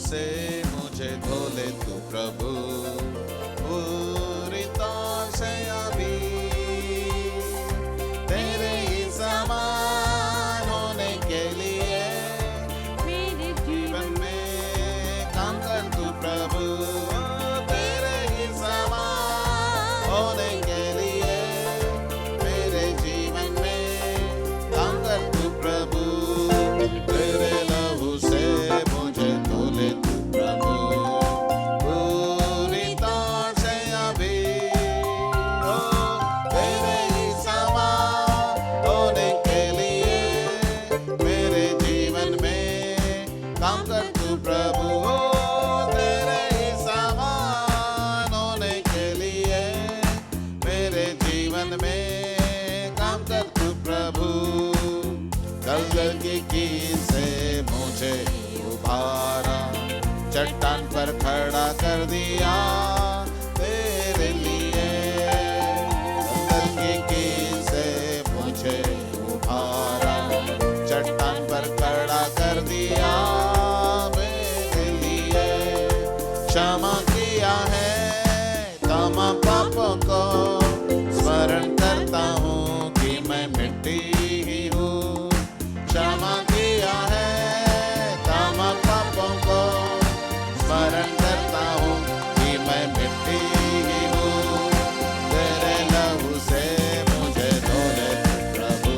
से मुझे धो ले तू प्रभु, पूरी तौर से अभी तेरे ही समान होने के लिए मेरे जीवन में काम कर तू प्रभु, तेरे ही समान होने के लिए मेरे जीवन में काम कर तू प्रभु, तेरे लहू से मुझे धो ले तू प्रभु, पूरी तौर से अभी ओ तेरे ही समान होने के लिए मेरे जीवन में काम कर तू प्रभु, तेरे ही समान होने के लिए मेरे जीवन में काम कर तू प्रभु। गलगल की कील से मुझे उभारा, चट्टान पर खड़ा कर दिया तेरे लिए। गलगल की कील से मुझे उभारा, चट्टान पर खड़ा कर दिया मेरे लिए। क्षमा किया है तमाम पापों को, स्मरण करता हूँ कि मैं मिट्टी ही हूँ। क्षमा किया है तमाम पापों को, स्मरण करता हूँ कि मैं मिट्टी ही हूँ। तेरे लहू से मुझे धो ले प्रभु,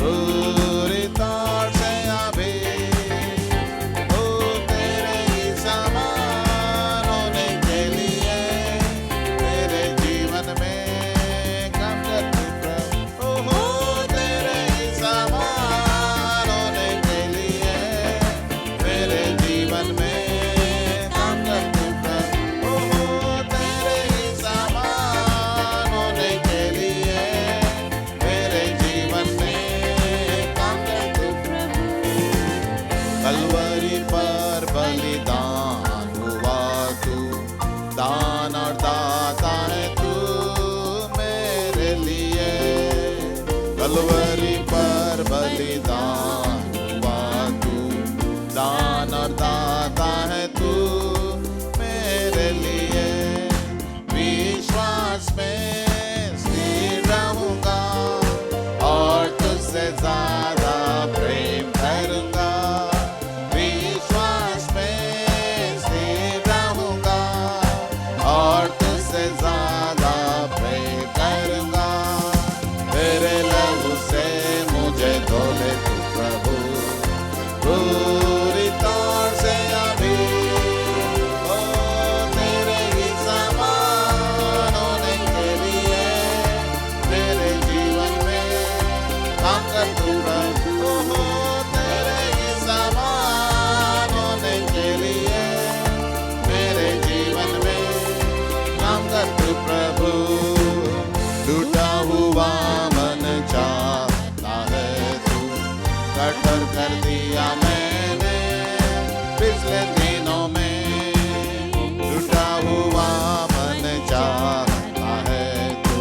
पूरी तौर से अभी ओ तेरे ही समान होने के लिए मेरे जीवन में काम कर तू प्रभु, ओ तेरे ही समान होने के लिए मेरे जीवन में काम कर तू प्रभु, ओ तेरे ही समान होने के लिए मेरे जीवन में काम कर तू प्रभु। कलवरी पर बलिदान हुआ तू, दान और दाता है तू मेरे लिए। कलवरी पर बलिदान हुआ तू, दान और दाता है तू मेरे लिए। विश्वास में स्थिर रहूंगा और तुझसे ज्यादा प्रेम करूंगा। विश्वास में स्थिर रहूंगा और तुझसे ज्यादा प्रेम करूंगा। तेरे लहू से मुझे धो ले तू प्रभु, पूरी तौर से अभी ओ तेरे ही समान होने के लिए मेरे जीवन में काम कर तू प्रभु, ओ तेरे ही समान होने के लिए मेरे जीवन में काम कर तू प्रभु। टूटा हुआ मन चाहता है तू, कठोर कर दिया मैंने पिछले दिनों में। टूटा हुआ मन चाहता है तू,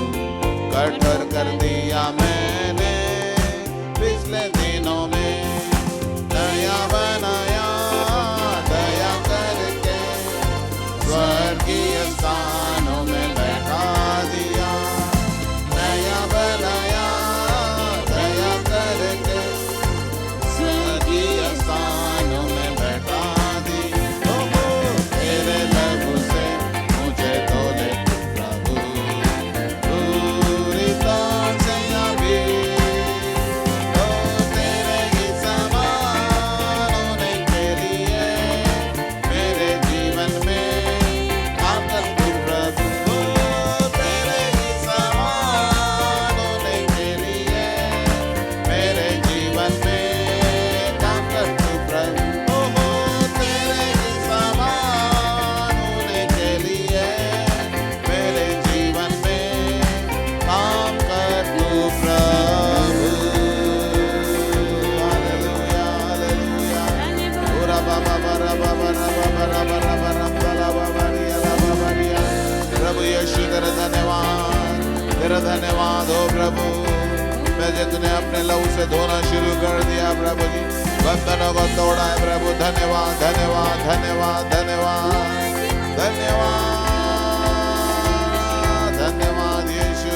कठोर कर दिया मैंने पिछले दिनों में। दया बनाया दया करके, स्वर्गीय स्थानों में बैठा दिया। दया बनाया दया करके, स्वर्गीय स्थानों में बैठा दी। तेरे लहू से मुझे धो ले प्रभु, पूरी तौर से अभी ओ तेरे ही समान होने के लिए मेरे जीवन में काम कर तू प्रभु, ओ तेरे ही समान होने के लिए मेरे जीवन में काम कर तू प्रभु, ओ तेरे ही समान होने के लिए मेरे जीवन में काम कर तू प्रभु। Hallelujah hallelujah. पूरा बाबा बरा बाबा रबा बरा बरा बरा बरा बाबा रिया बाबा बरिया। प्रभु यीशु तेरा धन्यवाद, तेरा धन्यवाद हो प्रभु। मैं तूने अपने लहू से धोना शुरू कर दिया प्रभु जी। बंधनों को तोड़ा है प्रभु। धन्यवाद धन्यवाद धन्यवाद धन्यवाद धन्यवाद धन्यवाद यीशु,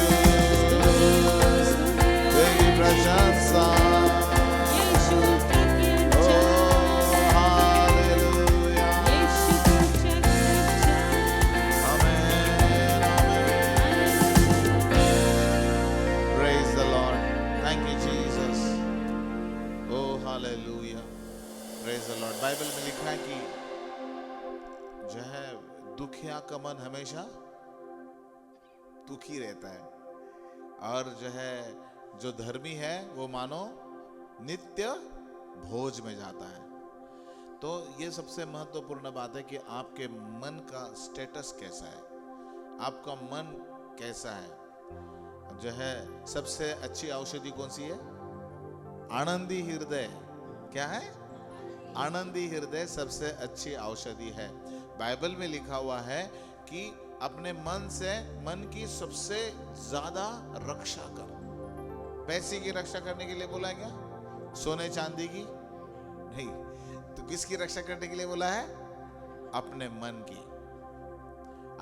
तेरी प्रशंसा। यीशु की ओ हालेलुया, यीशु की चर्चा। Amen amen. Praise the lord, thank you Jesus. Oh hallelujah, praise the lord. Bible में लिखा है कि जो है दुखिया का मन हमेशा दुखी रहता है, और जो है जो धर्मी है वो मानो नित्य भोज में जाता है। तो ये सबसे महत्वपूर्ण बात है कि आपके मन का स्टेटस कैसा है, आपका मन कैसा है। जो है सबसे अच्छी औषधि कौन सी है? आनंदी हृदय। क्या है? आनंदी हृदय सबसे अच्छी औषधि है। बाइबल में लिखा हुआ है कि अपने मन से मन की सबसे ज्यादा रक्षा कर। पैसे की रक्षा करने के लिए बोला है क्या? सोने चांदी की नहीं, तो किसकी रक्षा करने के लिए बोला है? अपने मन की।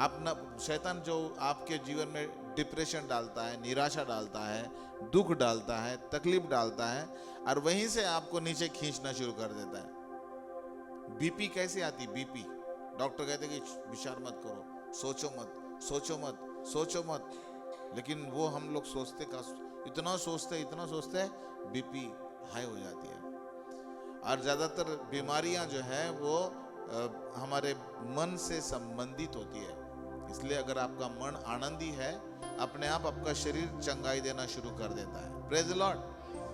अपना शैतान जो आपके जीवन में डिप्रेशन डालता है, निराशा डालता है, दुख डालता है, तकलीफ डालता है, और वहीं से आपको नीचे खींचना शुरू कर देता है। बीपी कैसे आती? बीपी डॉक्टर कहते कि विचार मत करो, सोचो मत, सोचो मत, सोचो मत, लेकिन वो हम लोग सोचते का इतना सोचते बीपी हाई हो जाती है। और ज़्यादातर बीमारियां जो है वो हमारे मन से संबंधित होती है। इसलिए अगर आपका मन आनंदी है, अपने आप आपका शरीर चंगाई देना शुरू कर देता है। Praise the Lord.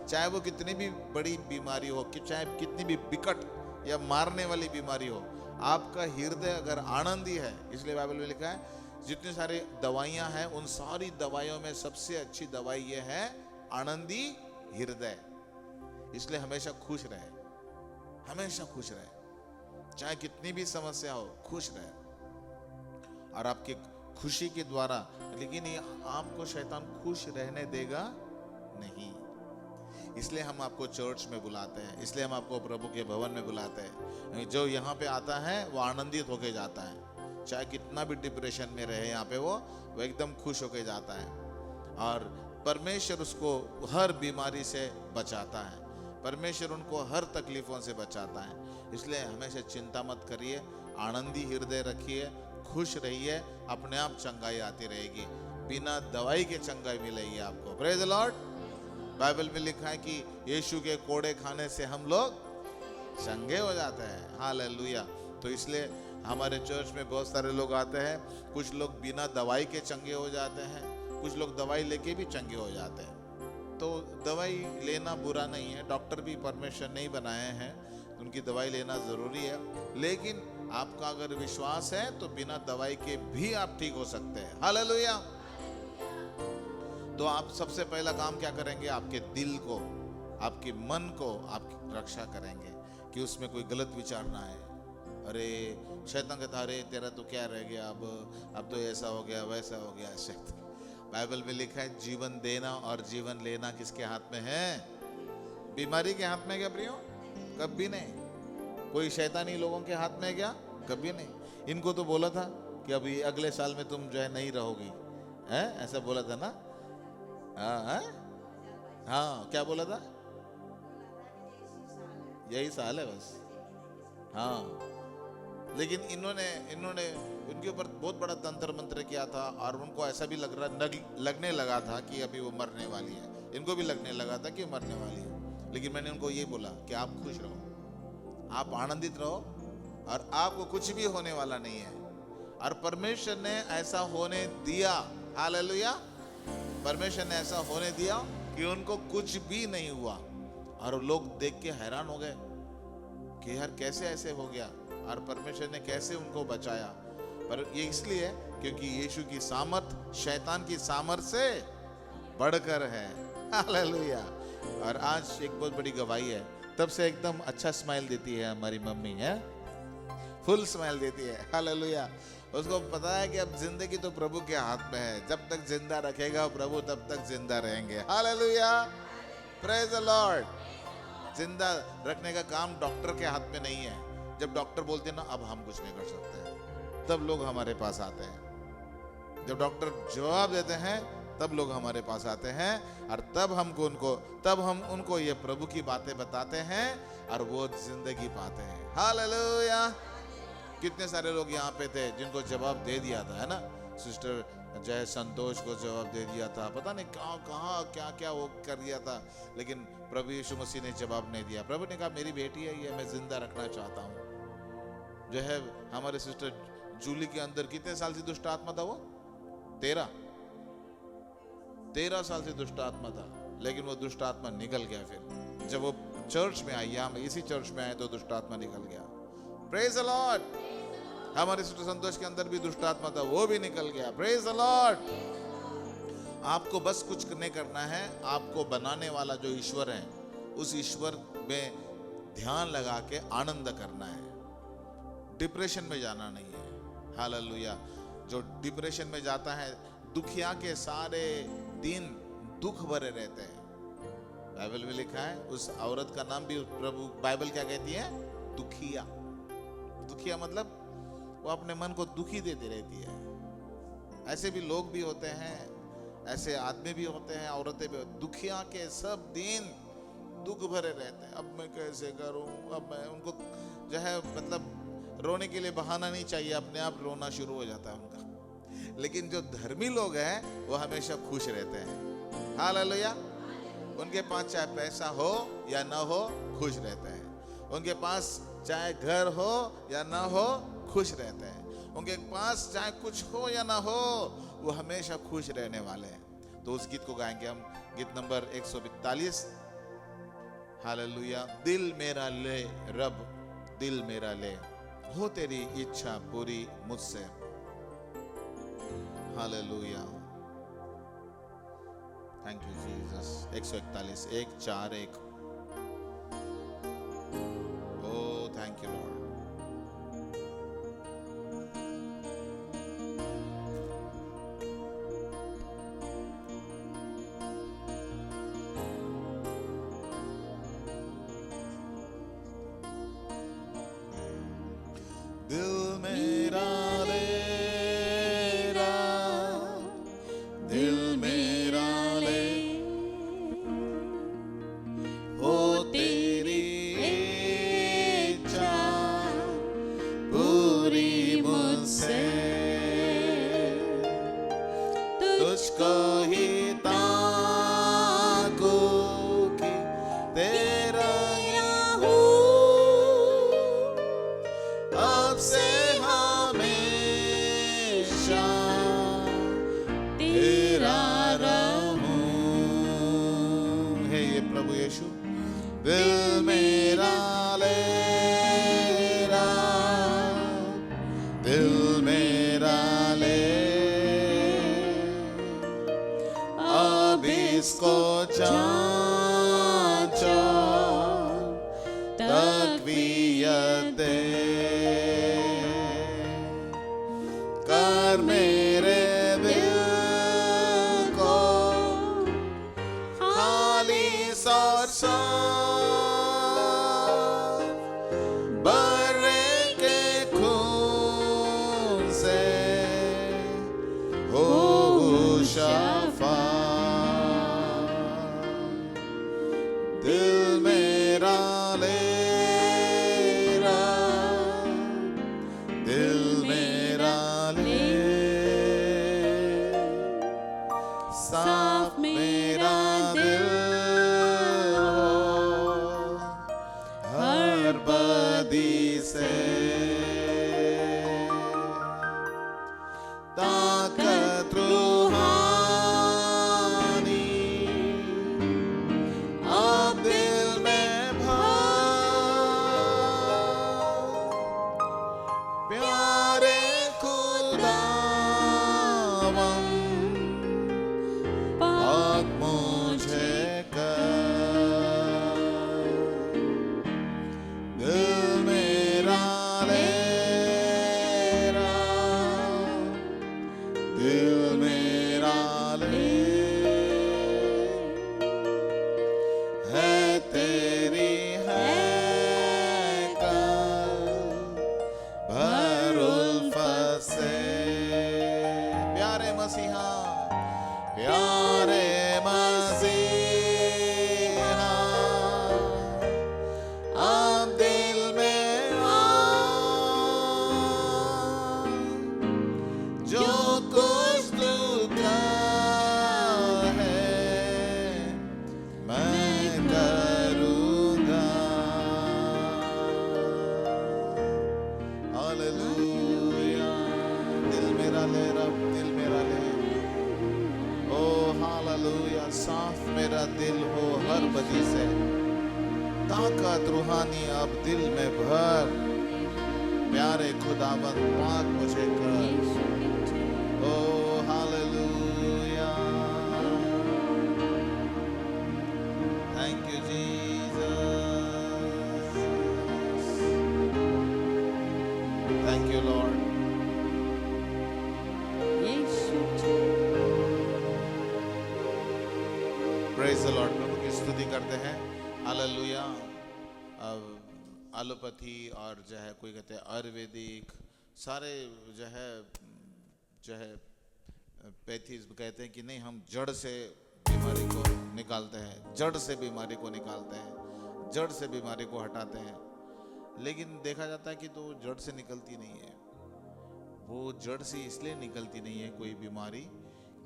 चाहे वो कितनी भी बड़ी बीमारी हो, कि चाहे कितनी भी विकट या मारने वाली बीमारी हो, आपका हृदय अगर आनंदी है, इसलिए बाइबल में लिखा है जितनी सारी दवाइयां हैं उन सारी दवाइयों में सबसे अच्छी दवाई ये है आनंदी हृदय। इसलिए हमेशा खुश रहे, हमेशा खुश रहे, चाहे कितनी भी समस्या हो, खुश रहे। और आपकी खुशी के द्वारा, लेकिन ये आपको शैतान खुश रहने देगा नहीं। इसलिए हम आपको चर्च में बुलाते हैं, इसलिए हम आपको प्रभु के भवन में बुलाते हैं। जो यहाँ पे आता है वो आनंदित होके जाता है, चाहे कितना भी डिप्रेशन में रहे यहाँ पे वो एकदम खुश होके जाता है। और परमेश्वर उसको हर बीमारी से बचाता है, परमेश्वर उनको हर तकलीफों से बचाता है। इसलिए हमेशा चिंता मत करिए, आनंदी हृदय रखिए, खुश रहिए, अपने आप चंगाई आती रहेगी, बिना दवाई के चंगाई मिलेगी आपको। Praise the lord. बाइबल में लिखा है कि यीशु के कोड़े खाने से हम लोग चंगे हो जाते हैं। हालेलुया। तो इसलिए हमारे चर्च में बहुत सारे लोग आते हैं, कुछ लोग बिना दवाई के चंगे हो जाते हैं, कुछ लोग दवाई लेके भी चंगे हो जाते हैं। तो दवाई लेना बुरा नहीं है, डॉक्टर भी परमेश्वर नहीं बनाए हैं, उनकी दवाई लेना जरूरी है। लेकिन आपका अगर विश्वास है तो बिना दवाई के भी आप ठीक हो सकते हैं। हालेलुया। तो आप सबसे पहला काम क्या करेंगे? आपके दिल को, आपके मन को आपकी रक्षा करेंगे कि उसमें कोई गलत विचार ना आए। अरे शैतान कहता अरे तेरा तो क्या रह गया, अब तो ऐसा हो गया, वैसा हो गया। बाइबल में लिखा है जीवन देना और जीवन लेना किसके हाथ में है? बीमारी के हाथ में क्या प्रियो? कभी नहीं। कोई शैतानी लोगों के हाथ में क्या? कभी नहीं। इनको तो बोला था कि अभी अगले साल में तुम जो है नहीं रहोगी, है ऐसा बोला था ना? हाँ क्या बोला था? यही साल है बस। हाँ लेकिन इन्होंने उनके ऊपर बहुत बड़ा तंत्र मंत्र किया था, और उनको ऐसा भी लगने लगा था कि अभी वो मरने वाली है। इनको भी लगने लगा था कि मरने वाली है। लेकिन मैंने उनको ये बोला कि आप खुश रहो, आप आनंदित रहो, और आपको कुछ भी होने वाला नहीं है। और परमेश्वर ने ऐसा होने दिया। हालेलुया। परमेश्वर ने ऐसा होने दिया कि उनको कुछ भी नहीं हुआ। और लोग देख के हैरान हो गए कि यार कैसे ऐसे हो गया, और परमेश्वर ने कैसे उनको बचाया। पर ये इसलिए क्योंकि यीशु की सामर्थ शैतान की सामर्थ से बढ़कर है। हालेलुया। और आज एक बहुत बड़ी गवाही है, तब से एकदम अच्छा स्माइल देती है हमारी मम्मी, है फुल स्माइल देती है। हालेलुया। उसको पता है कि अब जिंदगी तो प्रभु के हाथ में है, जब तक जिंदा रखेगा प्रभु तब तक जिंदा रहेंगे। हालेलुया। Praise the Lord. जिंदा रखने का काम डॉक्टर के हाथ में नहीं है। जब डॉक्टर बोलते हैं ना अब हम कुछ नहीं कर सकते, तब लोग हमारे पास आते हैं। जब डॉक्टर जवाब देते हैं तब लोग हमारे पास आते हैं, और तब हम उनको ये प्रभु की बातें बताते हैं और वो जिंदगी पाते हैं। हालेलुया। कितने सारे लोग यहाँ पे थे जिनको जवाब दे दिया था, है ना। सिस्टर जय संतोष को जवाब दे दिया था, पता नहीं कहाँ क्या क्या वो कर दिया था, लेकिन प्रभु यीशु मसीह ने जवाब नहीं दिया। प्रभु ने कहा मेरी बेटी है ये, मैं जिंदा रखना चाहता हूँ। जो है हमारे सिस्टर जूली के अंदर कितने साल से दुष्ट आत्मा था? वो 13 साल से दुष्ट आत्मा था, लेकिन वो दुष्ट आत्मा निकल गया। फिर जब वो चर्च में आई, यहाँ इसी चर्च में आए, तो दुष्ट आत्मा निकल गया। Praise the Lord. हमारे सिस्टर संतोष के अंदर भी दुष्ट आत्मा था, वो भी निकल गया। Praise the Lord. आपको बस कुछ नहीं करना है, आपको बनाने वाला जो ईश्वर है उस ईश्वर में ध्यान लगा के आनंद करना है। डिप्रेशन में जाना नहीं है। हालेलुया। जो डिप्रेशन में जाता है, दुखिया के सारे दिन दुख भरे रहते हैं। बाइबल में लिखा है, उस औरत का नाम भी प्रभु बाइबल क्या कहती है? दुखिया। दुखिया मतलब वो अपने मन को दुखी देती रहती है। ऐसे भी लोग भी होते हैं, ऐसे आदमी भी होते हैं, औरतें भी। दुखिया के सब दिन दुख भरे रहते हैं। अब मैं कैसे करूं, अब मैं उनको जो है मतलब रोने के लिए बहाना नहीं चाहिए, अपने आप रोना शुरू हो जाता है उनका। लेकिन जो धर्मी लोग हैं वो हमेशा खुश रहते हैं। हालेलुया। उनके पास चाहे पैसा हो या ना हो, खुश रहते हैं। उनके पास चाहे घर हो या ना हो, खुश रहते हैं। उनके पास चाहे कुछ हो या ना हो, वो हमेशा खुश रहने वाले हैं। तो उस गीत को गाएंगे हम, गीत नंबर 142। हालेलुया। दिल मेरा ले रब, दिल मेरा ले, हो तेरी इच्छा पूरी मुझसे। Hallelujah. Thank you Jesus. 141 141। Oh thank you Lord. दिल मेरा ले रब, दिल मेरा ले, हो तेरी इच्छा पूरी मुझसे। तुझको ही ताकू कि तेरा अब से हमेशा तेरा रहूं। हे ये प्रभु यीशु। दिल मेरा ले रब, दिल मेरा ले, अब इसको जांचो, तकवीयत दे कर मेरे दिल को खालिस और साफ, बर्रे के खून से हो शफा। दिल मेरा ले रब, दिल मेरा ले, साफ मेरा दिल हो हर बदी से। ताकत रूहानी अब दिल में भर, प्यारे खुदावन पाक मुझे कर। दिल मेरा ले रब, दिल मेरा ले, है तेरी मसीहा, प्यारे मसीहा, आप दिल में आओ, जो कुछ तू का है मैं करूँगा। हालेलुया। दिल मेरा ले रब, दिल मेरा ले। ओ हालेलुया। साफ मेरा दिल हो हर बदी से, ताकत रूहानी अब दिल में भर। प्यारे खुदावंद पाक मुझे कर। Oh hallelujah. Thank you Jesus. Thank you lord. Praise the lord. प्रभु की स्तुति करते हैं। हालेलुया। अब एलोपैथी और जो है कोई कहते हैं आयुर्वेदिक, सारे जो है पैथीज कहते हैं कि नहीं हम जड़ से बीमारी को निकालते हैं, जड़ से बीमारी को निकालते हैं, जड़ से बीमारी को हटाते हैं। लेकिन देखा जाता है कि तो जड़ से निकलती नहीं है। वो जड़ से इसलिए निकलती नहीं है कोई बीमारी,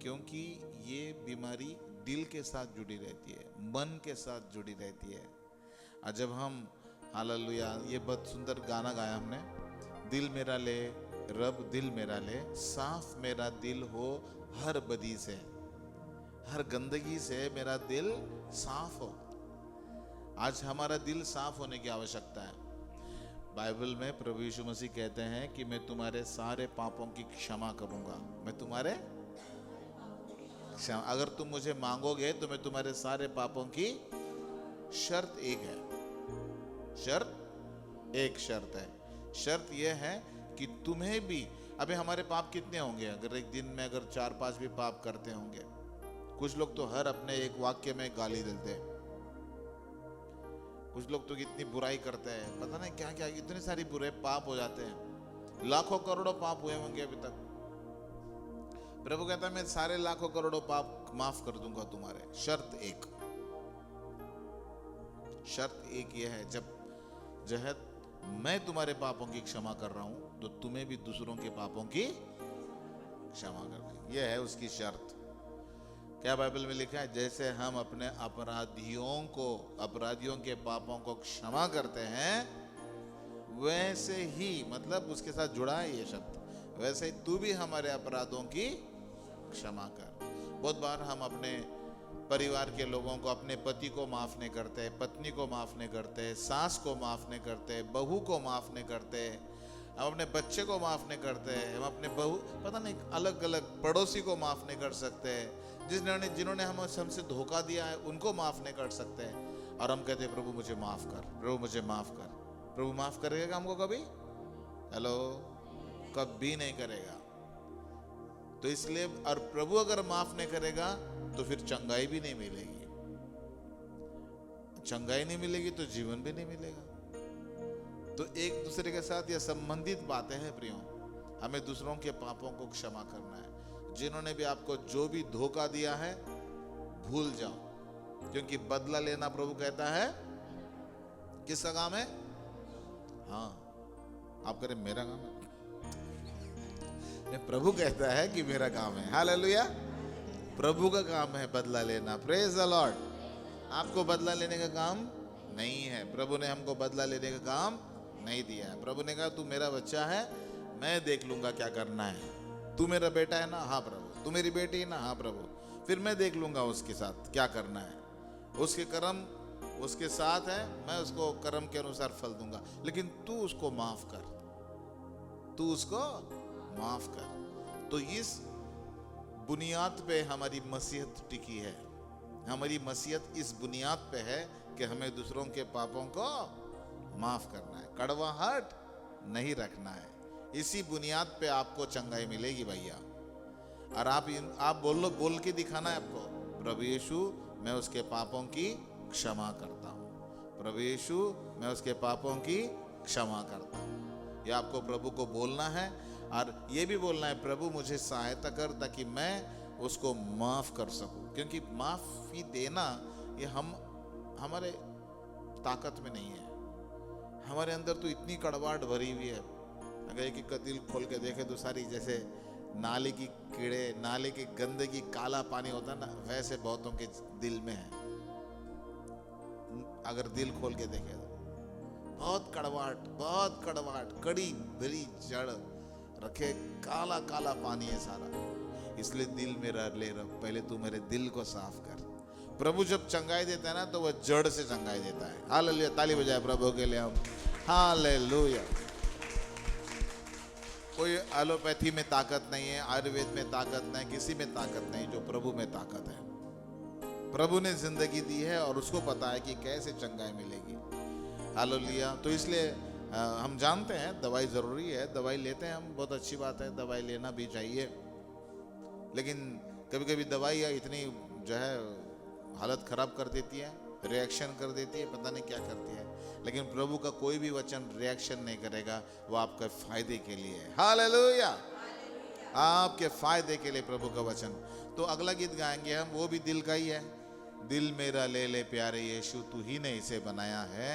क्योंकि ये बीमारी दिल के साथ जुड़ी रहती है, मन के साथ जुड़ी रहती है। और जब हम हालेलुया, ये बहुत सुंदर गाना गाया हमने, दिल मेरा ले रब दिल मेरा ले, साफ मेरा दिल हो हर बदी से, हर गंदगी से मेरा दिल साफ हो। आज हमारा दिल साफ होने की आवश्यकता है। बाइबल में प्रभु यीशु मसीह कहते हैं कि मैं तुम्हारे सारे पापों की क्षमा करूंगा। मैं तुम्हारे क्षमा, अगर तुम मुझे मांगोगे तो मैं तुम्हारे सारे पापों की, शर्त एक है, शर्त एक शर्त है। शर्त यह है कि तुम्हें भी, अबे हमारे पाप कितने होंगे? अगर एक दिन में अगर 4-5 भी पाप करते होंगे। कुछ लोग तो हर अपने एक वाक्य में गाली देते हैं, कुछ लोग तो कितनी बुराई करते हैं, पता नहीं क्या क्या, इतने सारी बुरे पाप हो जाते हैं। लाखों करोड़ों पाप हुए होंगे अभी तक। प्रभु कहता है मैं सारे लाखों करोड़ों पाप माफ कर दूंगा तुम्हारे। शर्त एक ये है, जब जो है मैं तुम्हारे पापों की क्षमा कर रहा हूं तो तुम्हें भी दूसरों के पापों की क्षमा करना, यह है उसकी शर्त। क्या बाइबल में लिखा है? जैसे हम अपने अपराधियों के पापों को क्षमा करते हैं, वैसे ही, मतलब उसके साथ जुड़ा है ये शब्द, वैसे ही तू भी हमारे अपराधों की क्षमा कर। बहुत बार हम अपने परिवार के लोगों को, अपने पति को माफ नहीं करते, पत्नी को माफ नहीं करते, सास को माफ नहीं करते, बहू को माफ नहीं करते, हम अपने बच्चे को माफ नहीं करते, हम अपने बहू, पता नहीं अलग अलग पड़ोसी को माफ नहीं कर सकते, जिन्होंने हमसे धोखा दिया है उनको माफ नहीं कर सकते। और हम कहते प्रभु मुझे माफ कर, प्रभु मुझे माफ कर। प्रभु माफ करेगा हमको कभी? हेलो, कभी नहीं करेगा। तो इसलिए, और प्रभु अगर माफ नहीं करेगा तो फिर चंगाई भी नहीं मिलेगी, चंगाई नहीं मिलेगी तो जीवन भी नहीं मिलेगा। तो एक दूसरे के साथ यह संबंधित बातें हैं प्रियो। हमें दूसरों के पापों को क्षमा करना है। जिन्होंने भी आपको जो भी धोखा दिया है भूल जाओ, क्योंकि बदला लेना प्रभु कहता है किसका काम है? हाँ, आप करें मेरा काम है। प्रभु कहता है कि मेरा काम है। हालेलुया। प्रभु का काम है बदला लेना। Praise the Lord. आपको बदला लेने का काम नहीं है। प्रभु ने हमको बदला लेने का काम नहीं दिया है। प्रभु ने कहा तू मेरा बच्चा है, मैं देख लूंगा क्या करना है। तू मेरा बेटा है ना? हाँ प्रभु। तू मेरी बेटी है ना? हाँ प्रभु। फिर मैं देख लूंगा उसके साथ क्या करना है। उसके कर्म उसके साथ है, मैं उसको कर्म के अनुसार फल दूंगा। लेकिन तू उसको माफ कर, तू उसको माफ कर। तो इस बुनियाद पे हमारी मसीहत टिकी है। हमारी मसीहत इस बुनियाद पे है कि हमें दूसरों के पापों को माफ करना है, कड़वाहट नहीं रखना है। इसी बुनियाद पे आपको चंगाई मिलेगी भैया। और आप बोल के दिखाना है आपको, प्रभु यीशु मैं उसके पापों की क्षमा करता हूँ, प्रभु यीशु मैं उसके पापों की क्षमा करता हूँ। ये आपको प्रभु को बोलना है। और ये भी बोलना है, प्रभु मुझे सहायता कर ताकि मैं उसको माफ कर सकूं, क्योंकि माफी देना ये हमारे ताकत में नहीं है। हमारे अंदर तो इतनी कड़वाहट भरी हुई है, अगर एक एक का दिल खोल के देखे तो सारी जैसे नाले की कीड़े, नाले की गंदगी, काला पानी होता है ना, वैसे बहुतों के दिल में है। अगर दिल खोल के देखे तो बहुत कड़वाहट, कड़ी भरी जड़ रखे, काला काला पानी है सारा। इसलिए दिल मेरा ले रहा, पहले तू मेरे दिल को साफ कर। प्रभु जब चंगाई देता है ना तो वह जड़ से चंगाई देता है। हालेलुया, ताली बजाए प्रभु के लिए हम। हालेलुया। कोई एलोपैथी में ताकत नहीं है, आयुर्वेद में ताकत नहीं, किसी में ताकत नहीं, जो प्रभु में ताकत है। प्रभु ने जिंदगी दी है और उसको पता है कि कैसे चंगाई मिलेगी। हालेलुया। तो इसलिए हम जानते हैं दवाई जरूरी है, दवाई लेते हैं हम, बहुत अच्छी बात है, दवाई लेना भी चाहिए। लेकिन कभी कभी दवाई इतनी जो है हालत खराब कर देती है, रिएक्शन कर देती है, पता नहीं क्या करती है। लेकिन प्रभु का कोई भी वचन रिएक्शन नहीं करेगा, वो आपके फायदे के लिए है। हालेलुया, आपके फायदे के लिए प्रभु का वचन। तो अगला गीत गाएंगे हम, वो भी दिल का ही है। दिल मेरा ले ले प्यारे यीशु, तू ही ने इसे बनाया है,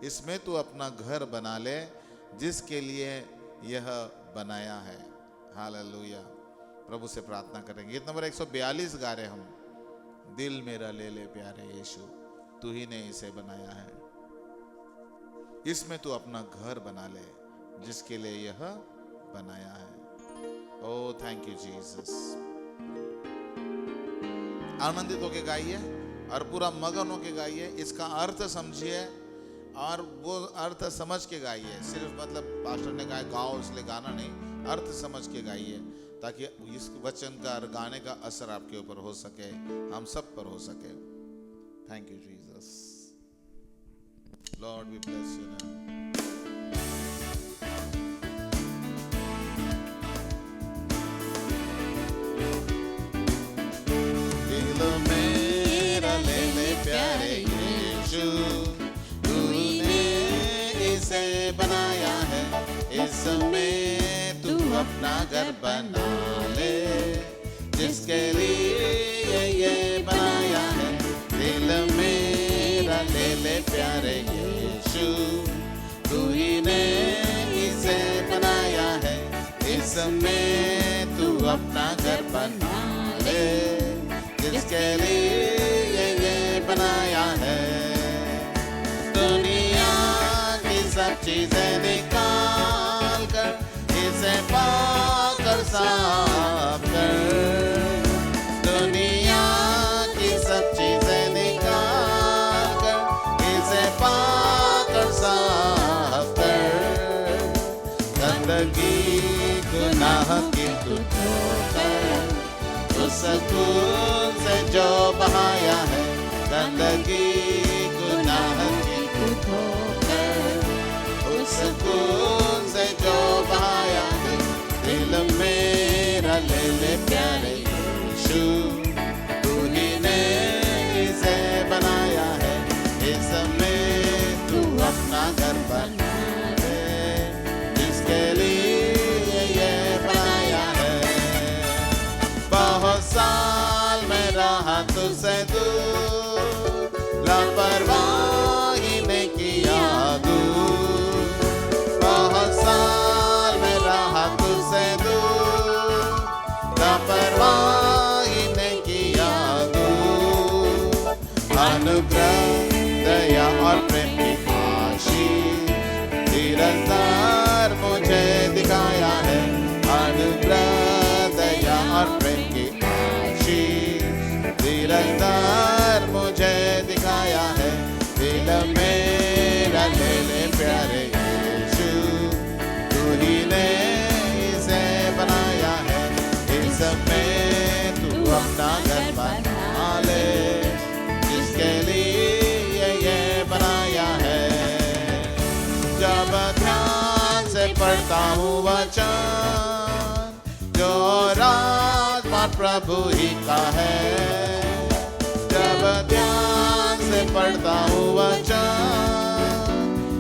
इसमें तू अपना घर बना ले, जिसके लिए यह बनाया है। हालेलुया। प्रभु से प्रार्थना करेंगे। गीत नंबर 142 गा रहे हम। दिल मेरा ले ले प्यारे यीशु, तू ही ने इसे बनाया है, इसमें तू अपना घर बना ले, जिसके लिए यह बनाया है। ओ थैंक यू जीसस। आनंदित होके गाइए और पूरा मगन होके गाइए, इसका अर्थ समझिए और वो अर्थ समझ के गाइए। सिर्फ मतलब पास्टर ने कहा गाओ इसलिए गाना नहीं, अर्थ समझ के गाइए, ताकि इस वचन का और गाने का असर आपके ऊपर हो सके, हम सब पर हो सके। Thank you Jesus. Lord we bless you now. दिल मेरा ले ले प्यारे यीशु, तूने इसे बनाया है, इसमें तू अपना घर बना ले, जिसके लिए ये बनाया है। दिल मेरा ले ले प्यारे यीशु, तू ही ने इसे बनाया है, इसमें तू अपना घर बना ले, जिसके लिए ये बनाया है। दुनिया की सब चीजें निकाल कर इसे पाकर साफ कर, दुनिया की सब चीजें निकाल कर इसे पाकर साफ कर। गंदगी गुनाह की तू धोकर उस खून से जो बहाया है, गंदगी गुनाह की तू धोकर उस खून से जो बहाया है। दिल मेरा ले ले प्यारे यीशु, तू ही ने इसे बनाया है, इसमें तू अपना घर बना ले, जिसके लिए ये बनाया है। बहुत साल में रहा तुझसे दूर, लापरवाही ने किया दूर, बहुत साल में रहा तुझसे दूर, लापरवाही ने किया दूर। अनुग्रह दया और प्रेम की आशीष निरंतर मुझे दिखाया है, अनुग्रह दया और प्रेम की आशीष निरंतर मुझे दिखाया है। दिल मेरा ले ले प्यारे यीशु, तू ही ने इसे बनाया है, इसमें तू अपना घर बना ले, जिसके लिए ये बनाया है। जब ध्यान से पढ़ता हूँ वचन, जो राजपाट प्रभु ही का है, जब ध्यान से पढ़ता हूँ वचन,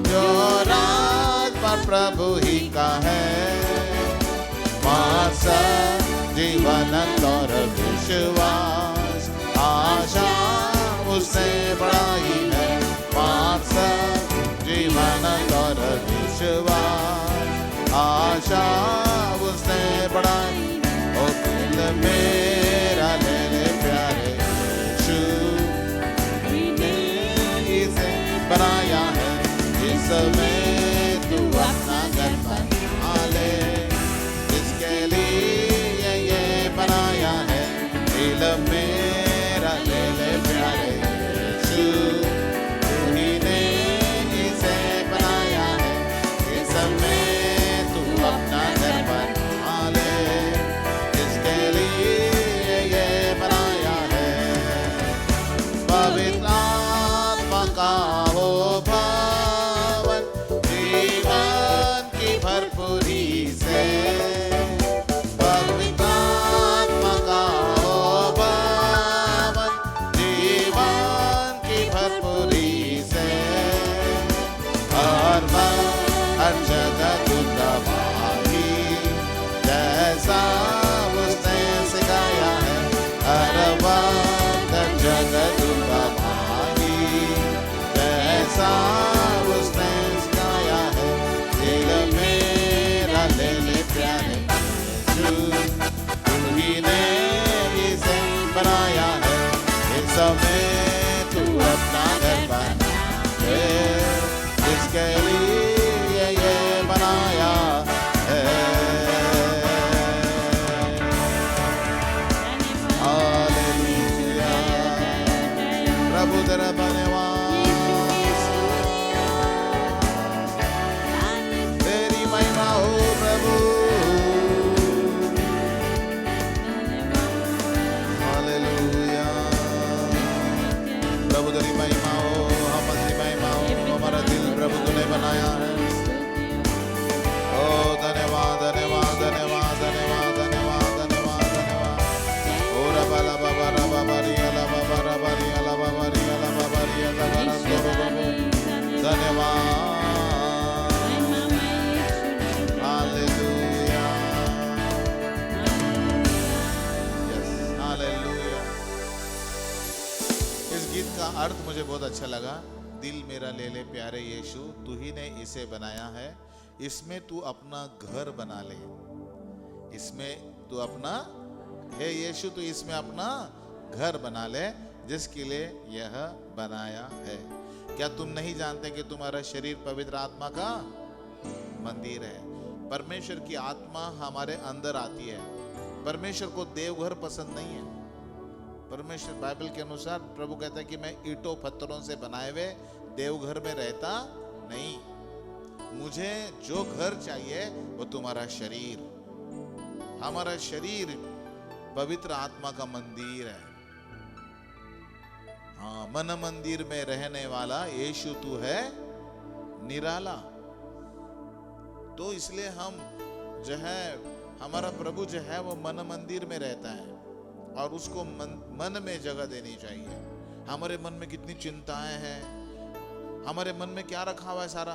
जो राजपाट प्रभु ही का है, जीवन और विश्वास, आशा उसने बढ़ाई है, जीवन और विश्वास, आशा उसने बढ़ाई। ओ दिल मेरा ले ले प्यारे यीशु, तूने इसे बनाया है, इसमें तू अपना घर बना ले, जिसके लिए ये बनाया है। दिल मेरा ले ले प्यारे यीशु, तूने इसे बनाया है, इसमें तू अपना घर बना ले, जिसके लिए ये बनाया है। पवित्र आत्मा का हो भवन, जीवन की भरपूरी से, पवित्र आत्मा का हो भवन, जीवन की भरपूरी से, हर जगह तू दबाई, जैसा उसने सिखाया है, हर जगह तू दबाई, जैसा उसने सिखाया है। दिल मेरा ले ले प्यारे यीशु, तूने इसे बनाया है, इसमें तू अपना घर बना ले, जिसके लिए ये बनाया है। हालेलुया, प्रभु तेरा धन्यवाद, तेरी महिमा हो प्रभु। हालेलुया, प्रभु तेरी महिमा हो, हम तेरी महिमा हो, हमारा दिल प्रभु तूने बनाया है। ओ धन्यवाद धन्यवाद धन्यवाद धन्यवाद धन्यवाद धन्यवाद धन्यवाद। ओ रबा ला बाबा रबा बरिया ला बाबा रबा रिया ला बाबा रिया ला बाबा रिया ला बाबा धन्यवाद। Hallelujah, yes hallelujah. इस गीत का अर्थ मुझे बहुत अच्छा लगा। दिल मेरा ले ले प्यारे यीशु, तू ही ने इसे बनाया है, इसमें तू अपना घर बना ले, इसमें तू अपना, हे यीशु तू इसमें अपना घर बना ले, जिसके लिए यह बनाया है। क्या तुम नहीं जानते कि तुम्हारा शरीर पवित्र आत्मा का मंदिर है? परमेश्वर की आत्मा हमारे अंदर आती है। परमेश्वर को देवघर पसंद नहीं है। परमेश्वर बाइबल के अनुसार प्रभु कहता है कि मैं ईंटों पत्थरों से बनाए हुए देवघर में रहता नहीं, मुझे जो घर चाहिए वो तुम्हारा शरीर। हमारा शरीर पवित्र आत्मा का मंदिर है। हाँ, मन मंदिर में रहने वाला यीशु तू है निराला। तो इसलिए हम जो है, हमारा प्रभु जो है वो मन मंदिर में रहता है, और उसको मन में जगह देनी चाहिए। हमारे मन में कितनी चिंताएं हैं, हमारे मन में क्या रखा हुआ है सारा,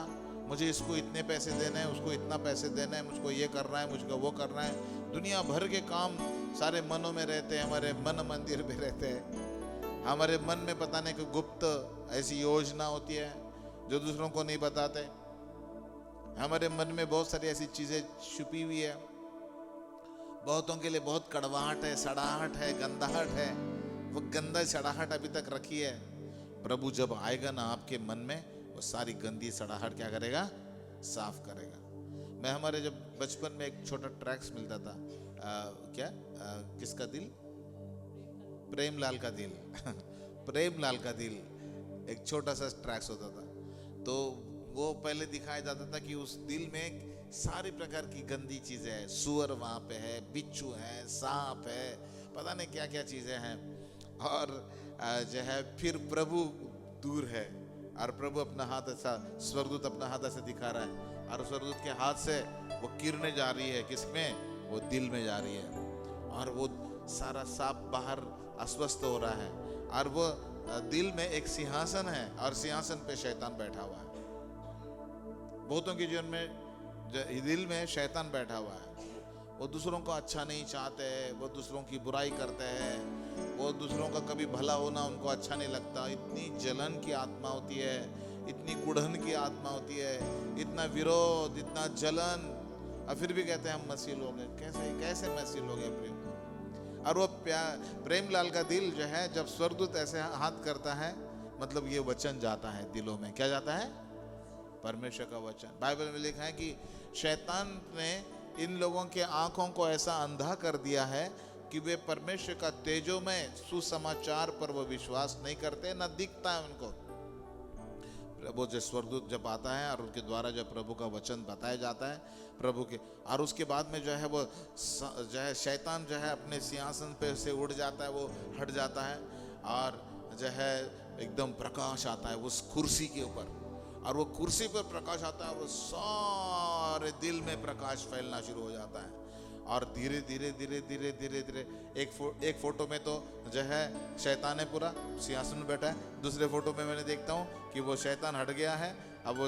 मुझे इसको इतने पैसे देने हैं, उसको इतना पैसे देना है, मुझको ये करना है, मुझको वो करना है। दुनिया भर के काम सारे मनों में रहते हैं, हमारे मन मंदिर में रहते हैं। हमारे मन में पता नहीं कि गुप्त ऐसी योजना होती है जो दूसरों को नहीं बताते। हमारे मन में बहुत सारी ऐसी चीजें छुपी हुई है। बहुतों के लिए बहुत कड़वाहट है, सड़ाहट है, गंदाहट है। वो गंदा सड़ाहट अभी तक रखी है। प्रभु जब आएगा ना आपके मन में, वो सारी गंदी सड़ाहट क्या करेगा, साफ करेगा। मैं हमारे जब बचपन में एक छोटा ट्रैक्स मिलता था, किसका दिल, प्रेमलाल का दिल प्रेमलाल का दिल, एक छोटा सा ट्रैक्स होता था। तो वो पहले दिखाया जाता था कि उस दिल में सारी प्रकार की गंदी चीजें हैं। सुअर वहां पे है, बिच्छू है, सांप है, पता नहीं क्या क्या चीजें हैं। और जो है फिर प्रभु दूर है, और प्रभु अपना हाथ ऐसा, स्वर्गदूत अपना हाथ ऐसे दिखा रहा है, और स्वर्गदूत के हाथ से वो किरणें जा रही है, किसमें, वो दिल में जा रही है। और वो सारा सांप बाहर अस्वस्थ हो रहा है, और वो दिल में एक सिंहासन है, और सिंहासन पे शैतान बैठा हुआ है। बहुतों के जीवन में दिल में शैतान बैठा हुआ है। वो दूसरों को अच्छा नहीं चाहते, वो दूसरों की बुराई करते हैं, वो दूसरों का कभी भला होना उनको अच्छा नहीं लगता। इतनी जलन की आत्मा होती है, इतनी कुढ़न की आत्मा होती है, इतना विरोध, इतना जलन, और फिर भी कहते हैं हम मसीह लोग हैं। कैसे कैसे मसीह लोग हैं प्रेम? और वो प्रेमलाल का दिल जो है, जब स्वर्गदूत ऐसे हाथ करता है, मतलब ये वचन जाता है दिलों में। क्या जाता है? परमेश्वर का वचन। बाइबल में लिखा है कि शैतान ने इन लोगों के आंखों को ऐसा अंधा कर दिया है कि वे परमेश्वर का तेजोमय सुसमाचार पर वो विश्वास नहीं करते, ना दिखता है उनको। प्रभु जो स्वर्गदूत जब आता है और उनके द्वारा जब प्रभु का वचन बताया जाता है प्रभु के, और उसके बाद में जो है वो जो है शैतान जो है अपने सिंहासन पे से उड़ जाता है, वो हट जाता है, और जो है एकदम प्रकाश आता है उस कुर्सी के ऊपर, और वो कुर्सी पर प्रकाश आता है, वो सारे दिल में प्रकाश फैलना शुरू हो जाता है। और धीरे धीरे धीरे धीरे धीरे धीरे एक फोटो में तो जो है शैतान है पूरा सिंहासन में बैठा है, दूसरे फोटो में मैंने देखता हूँ कि वो शैतान हट गया है, अब वो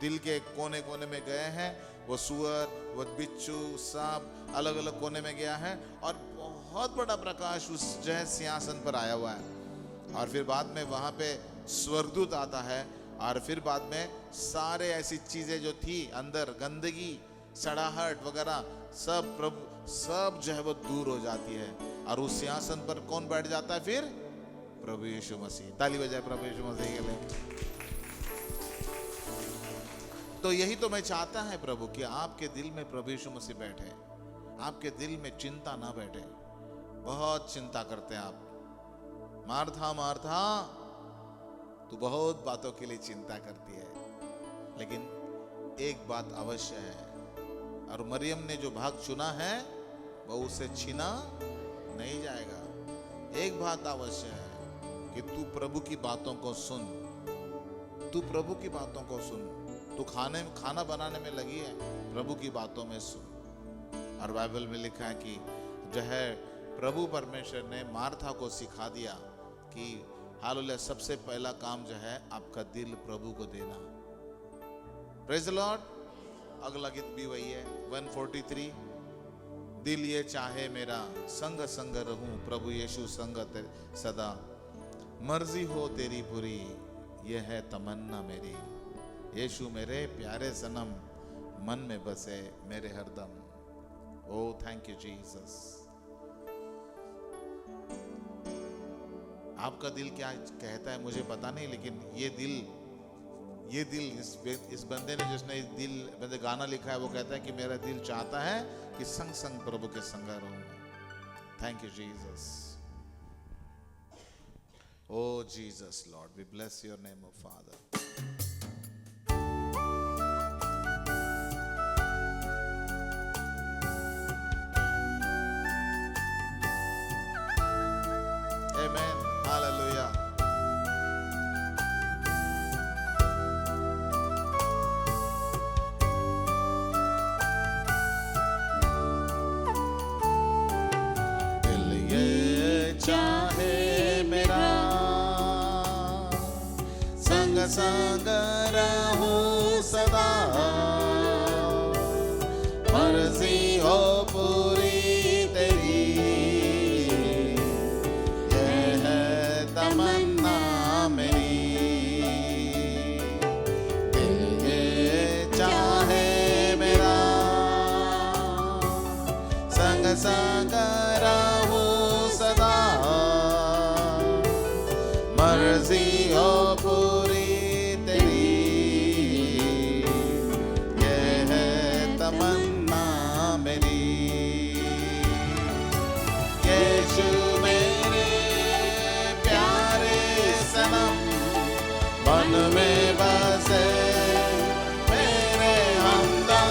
दिल के कोने कोने में गए हैं, वो सुअर, वो बिच्छू, सांप अलग अलग कोने में गया है, और बहुत बड़ा प्रकाश उस जो है सिंहासन पर आया हुआ है। और फिर बाद में वहाँ पे स्वर्गदूत आता है, और फिर बाद में सारे ऐसी चीजें जो थी अंदर, गंदगी, सड़ाहट वगैरह, सब प्रभु सब जो है वो दूर हो जाती है, और उस सिंहासन पर कौन बैठ जाता है? फिर प्रभु यीशु मसीह। ताली बजाए प्रभु यीशु मसीह के लिए। तो यही तो मैं चाहता है प्रभु, कि आपके दिल में प्रभु यीशु मसीह बैठे, आपके दिल में चिंता ना बैठे। बहुत चिंता करते हैं आप। मार्था मार्था, तू बहुत बातों के लिए चिंता करती है, लेकिन एक बात अवश्य है, और मरियम ने जो भाग चुना है वो उसे छीना नहीं जाएगा। एक बात अवश्य है कि तू प्रभु की बातों को सुन, तू प्रभु की बातों को सुन। तू खाना बनाने में लगी है, प्रभु की बातों में सुन। और बाइबल में लिखा है कि जो है प्रभु परमेश्वर ने मार्था को सिखा दिया कि हालेलुया, सबसे पहला काम जो है आपका दिल प्रभु को देना। Praise the Lord. अगला गीत भी वही है 143, दिल ये चाहे मेरा संग संग रहूं प्रभु यीशु संगत सदा, मर्जी हो तेरी पूरी ये है तमन्ना मेरी, यीशु मेरे प्यारे सनम मन में बसे मेरे हरदम। ओ थैंक यू जीसस। आपका दिल क्या कहता है मुझे पता नहीं, लेकिन ये दिल इस बंदे ने, जिसने बंदे गाना लिखा है, वो कहता है कि मेरा दिल चाहता है कि संग संग प्रभु के संग रहूं। Thank you Jesus. Oh Jesus Lord, we bless your name oh father. Amen. Hallelujah. दिल ये चाहे मेरा संग संग रहूं सदा, मर्जी हो पूरी तेरी तमन्ना मेरी। दिल ये चाहे मेरा संग संग रहूं सदा, मर्जी हो पूरी तेरी ये है तमन्ना मेरी। यीशु मेरे मन में बसे मेरे हमदम,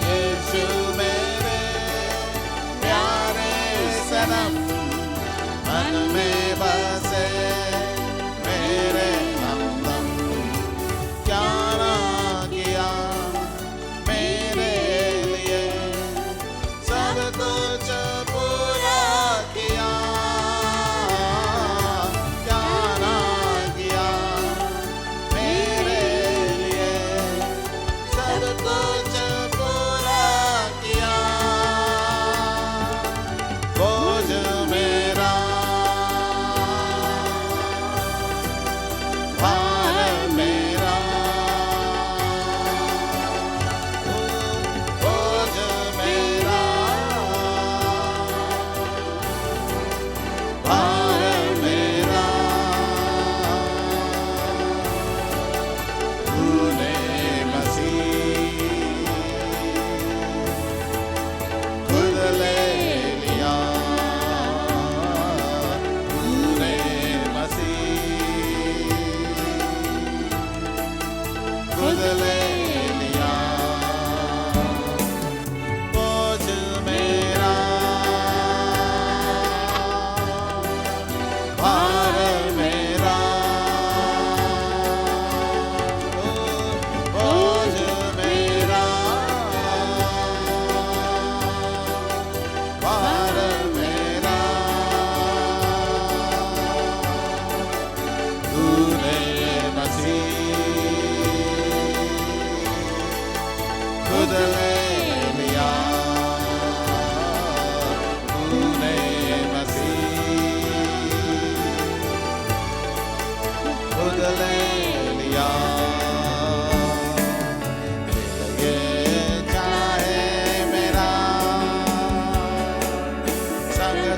यीशु मेरे प्यारे सनम, मन में बसे मेरे हमदम। क्या ना किया मेरे लिए, सब कुछ पूरा किया। कुछ पूरा किया।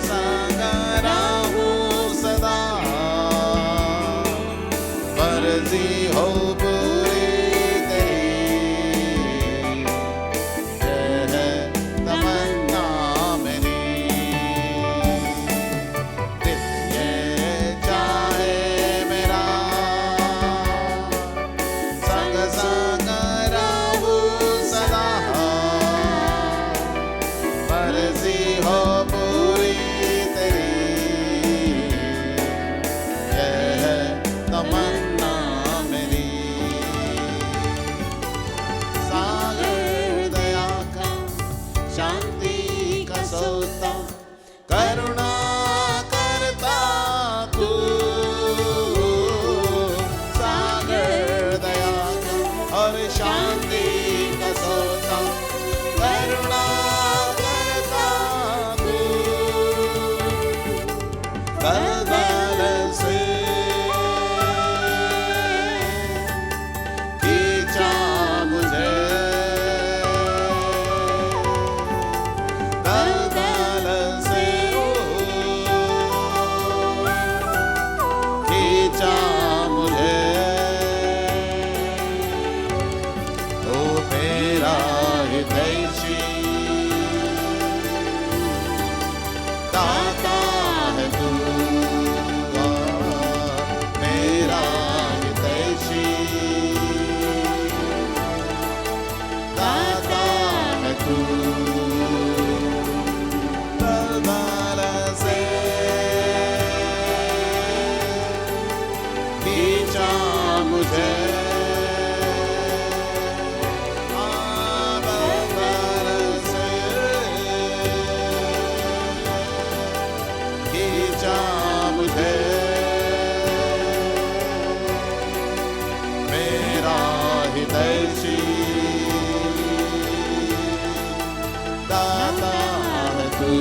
संग रहूं सदा, मर्जी हो पूरी तेरी, यह है तमन्ना मेरी। दिल ये चाहे मेरा, संग संग रहूं सदा, मर्जी हो पूरी तेरी, यह है तमन्ना मेरी। सागर दया का, शांति का सोता, करुणा करता तू। सागर दया का और शांति का सोता, करुणा करता तू। कलवल से खींचा मुझे, कलवल से खींचा मुझे। ओ मेरा हितैषी, दाता है तू, मेरा हितैषी, दाता है तू। कलवल से खींचा मुझे, कलवल से खींचा मुझे। मेरा हितैषी, दाता है तू,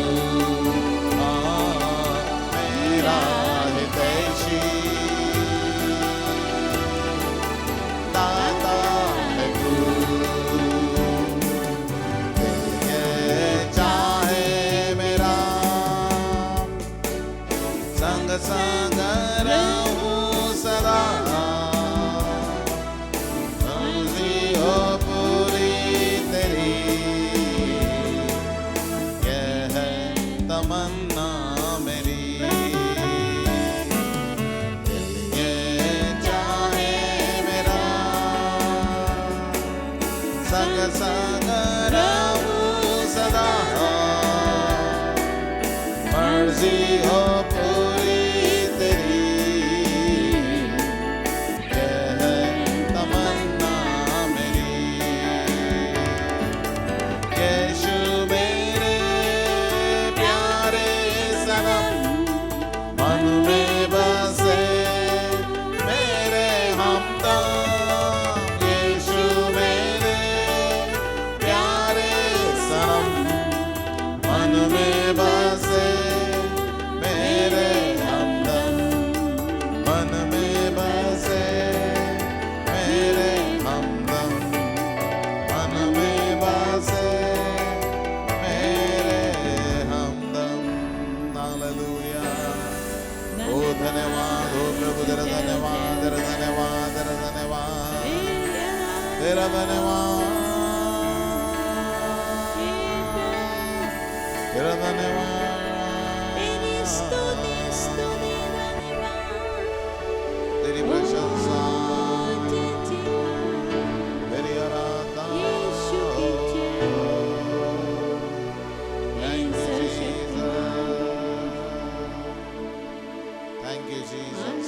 मेरा हितैषी, दाता है तू। ये चाहे मेरा, संग संग रहूं सदा, मर्जी हो पूरी तेरी, यह है तमन्ना मेरी। ये चाहे मेरा, संग संग रहूं सदा, मर्जी हो पूरी तेरी, यह है तमन्ना मेरी। यीशु मेरे प्यारे सनम, मन में बसे मेरे हमदम। यीशु मेरे प्यारे सनम, मन में बसे मेरे हमदम, मन में बसे मेरे हमदम, मन में बसे मेरे हमदम। हालेलुया। ओ धन्यवाद हो प्रभु, तेरा धन्यवाद, तेरा धन्यवाद, तेरा धन्यवाद, तेरा धन्यवाद, तेरा धन्यवाद। तेरी स्तुति स्तुति धन्यवाद, तेरी प्रशंसा, तुझे तेरी आराधना। यीशु तुझे Thank you, सर्वशक्तिमान। Jesus. Thank you, Jesus.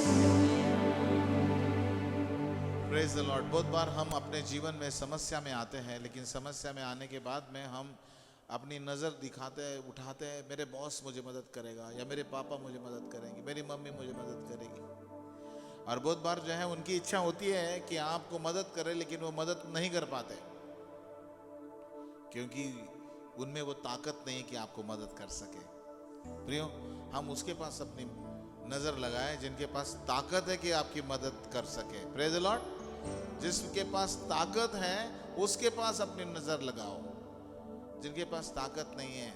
Praise the Lord. बहुत बार हम अपने जीवन में समस्या में आते हैं, लेकिन समस्या में आने के बाद में हम अपनी नज़र दिखाते हैं, उठाते हैं, मेरे बॉस मुझे मदद करेगा, या मेरे पापा मुझे मदद करेंगे, मेरी मम्मी मुझे मदद करेगी। और बहुत बार जो है उनकी इच्छा होती है कि आपको मदद करें, लेकिन वो मदद नहीं कर पाते, क्योंकि उनमें वो ताकत नहीं है कि आपको मदद कर सके। प्रियो, हम उसके पास अपनी नजर लगाएं जिनके पास ताकत है कि आपकी मदद कर सके। Praise the Lord. जिसके पास ताकत है उसके पास अपनी नजर लगाओ। जिनके पास ताकत नहीं है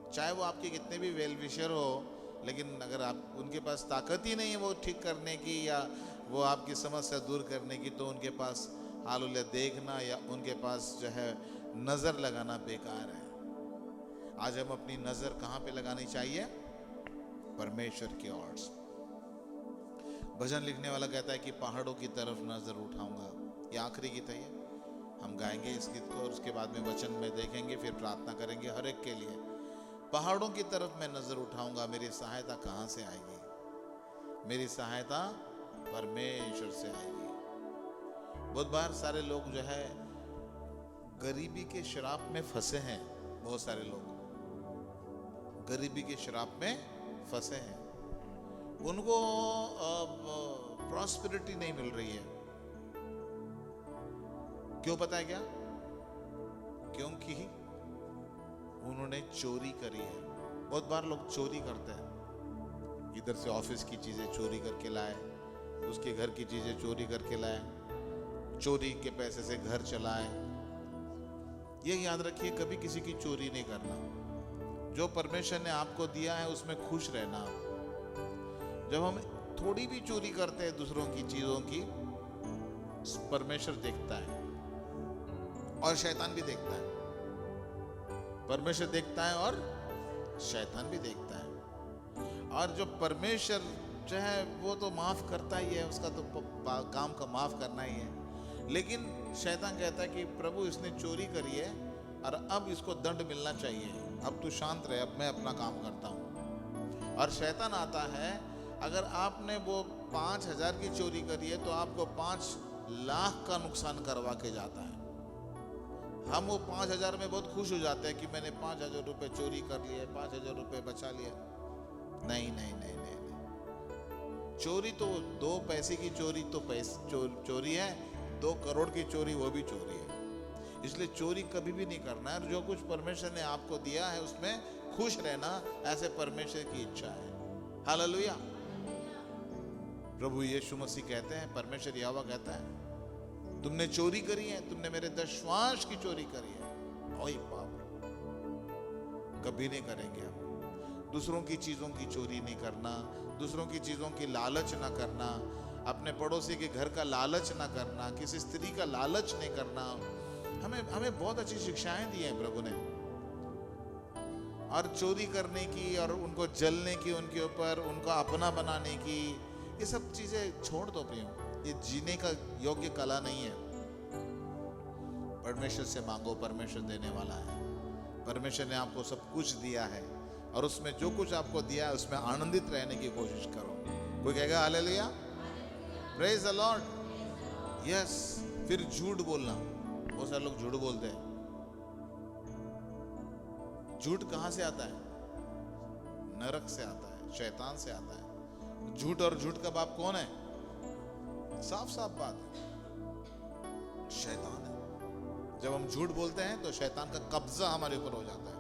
चाहे वो आपके कितने भी वेल विशर हो, लेकिन अगर आप उनके पास ताकत ही नहीं है वो ठीक करने की या वो आपकी समस्या दूर करने की, तो उनके पास हालेलुया देखना या उनके पास जो है नज़र लगाना बेकार है। आज हम अपनी नज़र कहाँ पे लगानी चाहिए? परमेश्वर की ओर। भजन लिखने वाला कहता है कि पहाड़ों की तरफ नजर उठाऊंगा। ये आखिरी गीत है, हम गाएंगे इस गीत को और उसके बाद में वचन में देखेंगे, फिर प्रार्थना करेंगे हर एक के लिए। पहाड़ों की तरफ मैं नजर उठाऊंगा, मेरी सहायता कहाँ से आएगी? मेरी सहायता परमेश्वर से आएगी। बहुत बार सारे लोग जो है गरीबी के शराब में फंसे हैं। बहुत सारे लोग गरीबी के शराब में फंसे हैं, उनको प्रॉस्पेरिटी नहीं मिल रही है। क्यों पता है क्या? क्योंकि उन्होंने चोरी करी है। बहुत बार लोग चोरी करते हैं, इधर से ऑफिस की चीजें चोरी करके लाए, उसके घर की चीजें चोरी करके लाए, चोरी के पैसे से घर चलाए। ये याद रखिए, कभी किसी की चोरी नहीं करना। जो परमेश्वर ने आपको दिया है उसमें खुश रहना। जब हम थोड़ी भी चोरी करते हैं दूसरों की चीजों की, परमेश्वर देखता है और शैतान भी देखता है। परमेश्वर देखता है और शैतान भी देखता है। और जो परमेश्वर जो है वो तो माफ करता ही है, उसका तो काम का माफ करना ही है। लेकिन शैतान कहता है कि प्रभु इसने चोरी करी है और अब इसको दंड मिलना चाहिए, अब तू शांत रहे, अब मैं अपना काम करता हूँ। और शैतान आता है, अगर आपने वो 5,000 की चोरी करी है तो आपको 5 लाख का नुकसान करवा के जाता है। हम वो 5,000 में बहुत खुश हो जाते हैं कि मैंने 5,000 रुपये चोरी कर लिए, 5,000 रुपये बचा लिया। नहीं नहीं नहीं नहीं, नहीं। चोरी तो 2 पैसे की चोरी तो चोरी है, 2 करोड़ की चोरी वो भी चोरी है। इसलिए चोरी कभी भी नहीं करना है। और जो कुछ परमेश्वर ने आपको दिया है उसमें खुश रहना, ऐसे परमेश्वर की इच्छा है। हालेलुया। प्रभु यीशु मसीह कहते हैं, परमेश्वर यहोवा कहता है, तुमने चोरी करी है, तुमने मेरे दशवांश की चोरी करी है। ओए बाप, कभी नहीं करेंगे हम। दूसरों की चीजों की चोरी नहीं करना, दूसरों की चीजों की लालच ना करना, अपने पड़ोसी के घर का लालच ना करना, किसी स्त्री का लालच नहीं करना। हमें बहुत अच्छी शिक्षाएं दी हैं प्रभु ने। और चोरी करने की और उनको जलने की, उनके ऊपर उनको अपना बनाने की, ये सब चीजें छोड़ दो प्रियो। ये जीने का योग्य कला नहीं है। परमेश्वर से मांगो, परमेश्वर देने वाला है। परमेश्वर ने आपको सब कुछ दिया है और उसमें जो कुछ आपको दिया है उसमें आनंदित रहने की कोशिश करो। कोई कहेगा hallelujah, praise the Lord. Yes. फिर झूठ बोलना, बहुत सारे लोग झूठ बोलते हैं। झूठ कहां से आता है? नरक से आता है, शैतान से आता है। झूठ और झूठ का बाप कौन है? साफ साफ बात है, शैतान है। जब हम झूठ बोलते हैं तो शैतान का कब्जा हमारे ऊपर हो जाता है।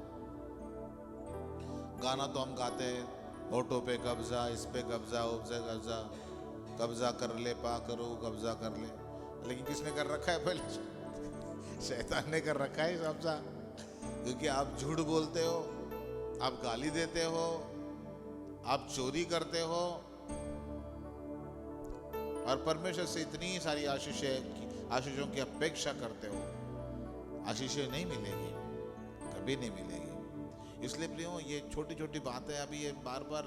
गाना तो हम गाते हैं, होठों पे कब्जा, इस पे कब्जा, उस पे कब्जा, कब्जा कर ले पा करो, कब्जा कर ले। लेकिन किसने कर रखा है? पहले शैतान ने कर रखा है कब्जा। क्योंकि आप झूठ बोलते हो, आप गाली देते हो, आप चोरी करते हो और परमेश्वर से इतनी सारी आशीषों की अपेक्षा करते हो। आशीषें नहीं मिलेगी, कभी नहीं मिलेगी। इसलिए प्रियो, ये छोटी छोटी बातें, अभी ये बार बार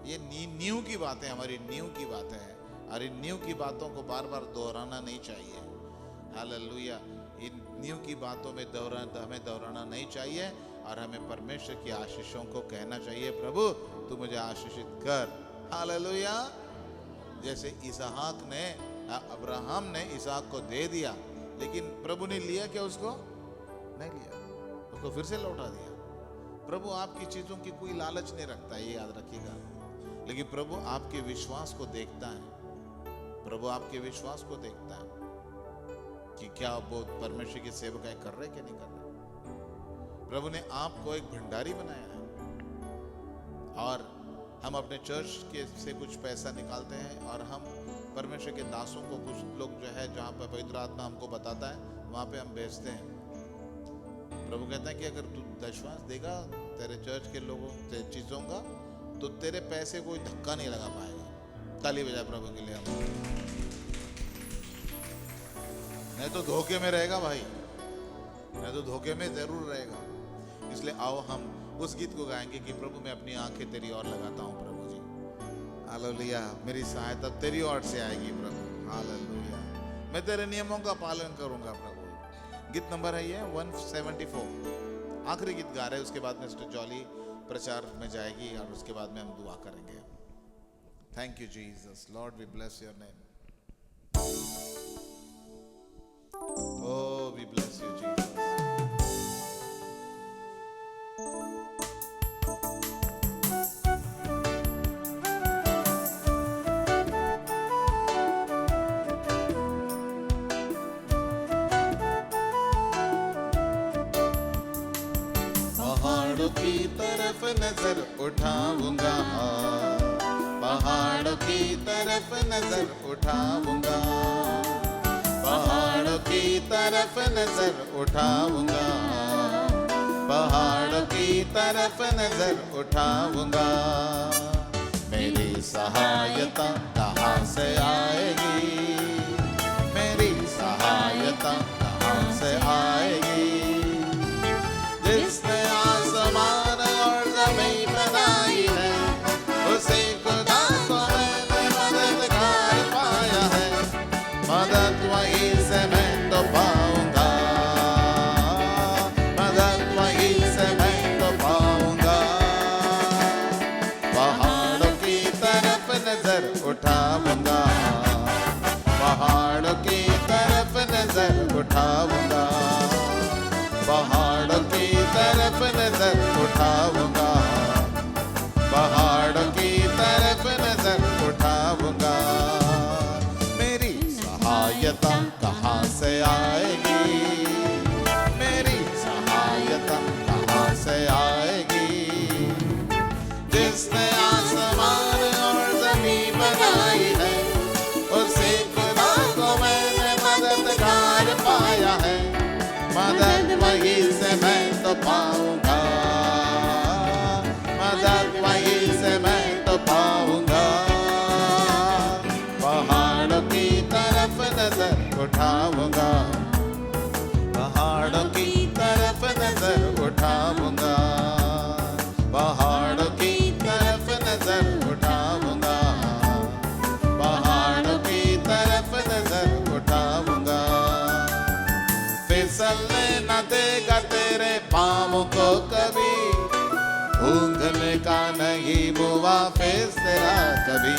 ये नींव की बातें, हमारी नींव की बातें हैं और इन नींव की बातों को बार बार दोहराना नहीं चाहिए। हालेलुया। इन नींव की बातों में हमें दोहराना नहीं चाहिए और हमें परमेश्वर की आशीषों को कहना चाहिए, प्रभु तू मुझे आशीषित कर। हालेलुया। जैसे इसहाक ने, अब्राहम ने इसहाक को दे दिया, लेकिन प्रभु ने लिया क्या? उसको नहीं लिया, उसको फिर से लौटा दिया। प्रभु आपकी चीजों की कोई लालच नहीं रखता, ये याद रखिएगा। लेकिन प्रभु आपके विश्वास को देखता है। प्रभु आपके विश्वास को देखता है कि क्या वो परमेश्वर की सेवकाई कर रहे कि नहीं कर रहे। प्रभु ने आपको एक भंडारी बनाया है और हम अपने चर्च के से कुछ पैसा निकालते हैं और हम परमेश्वर के दासों को, कुछ लोग जो है जहाँ पर पवित्र आत्मा हमको बताता है वहाँ पे हम भेजते हैं। प्रभु कहता है कि अगर तू दशवांश देगा तेरे चर्च के लोगों से चीजों का, तो तेरे पैसे कोई धक्का नहीं लगा पाएगा। ताली बजाए प्रभु के लिए हम। नहीं तो धोखे में रहेगा भाई, नहीं तो धोखे में जरूर रहेगा। इसलिए आओ हम उस गीत को गाएंगे कि प्रभु मैं अपनी आंखें तेरी ओर लगाता हूँ प्रभु जी। हालेलुया, मेरी सहायता तेरी ओर से आएगी प्रभु। हालेलुया, मैं तेरे नियमों का पालन करूंगा प्रभु। गीत नंबर है ये 174, आखिरी गीत गा रहे हैं। उसके बाद में सिस्टर जॉली प्रचार में जाएगी और उसके बाद में हम दुआ करेंगे। Thank you Jesus, Lord we bless your name. Oh, we bless you, Jesus. पहाड़ों की तरफ नजर उठाऊंगा, पहाड़ों की तरफ नजर उठाऊंगा, पहाड़ों की तरफ नजर उठाऊंगा, पहाड़ों की तरफ नजर उठाऊंगा। मेरी सहायता कहाँ से आएगी, मेरी सहायता कहाँ से आएगी। जिसने आसमान और जमीन बनाई है, उसी खुदा को मैंने मददगार पाया है। मदद वहीं से मैं तो पाऊंगा, मदद वहीं से मैं तो पाऊंगा। पहाड़ों की तरफ नजर उठाऊंगा, पहाड़ों की तरफ नजर उठाऊंगा, पहाड़ों की तरफ नजर उठाऊंगा, पहाड़ों की तरफ नजर उठाऊंगा। मेरी सहायता कहाँ से आएगी, मेरी सहायता कहाँ से आएगी। जिसने आसमान और जमीन बनाई है, उसी खुदा को मैंने मददगार पाया है। मदद वहीं से मैं तो पाऊंगा, मदद वहीं से मैं तो पाऊंगा। पहाड़ों की तरफ नजर उठाऊंगा, पहाड़ों की तरफ नजर उठाऊंगा, पहाड़ों की तरफ नजर उठाऊंगा, पहाड़ों की तरफ नजर उठाऊंगा। फिसलने न देगा तेरे पाँव को कभी, ऊँघने का नहीं मुआफिज तेरा कभी।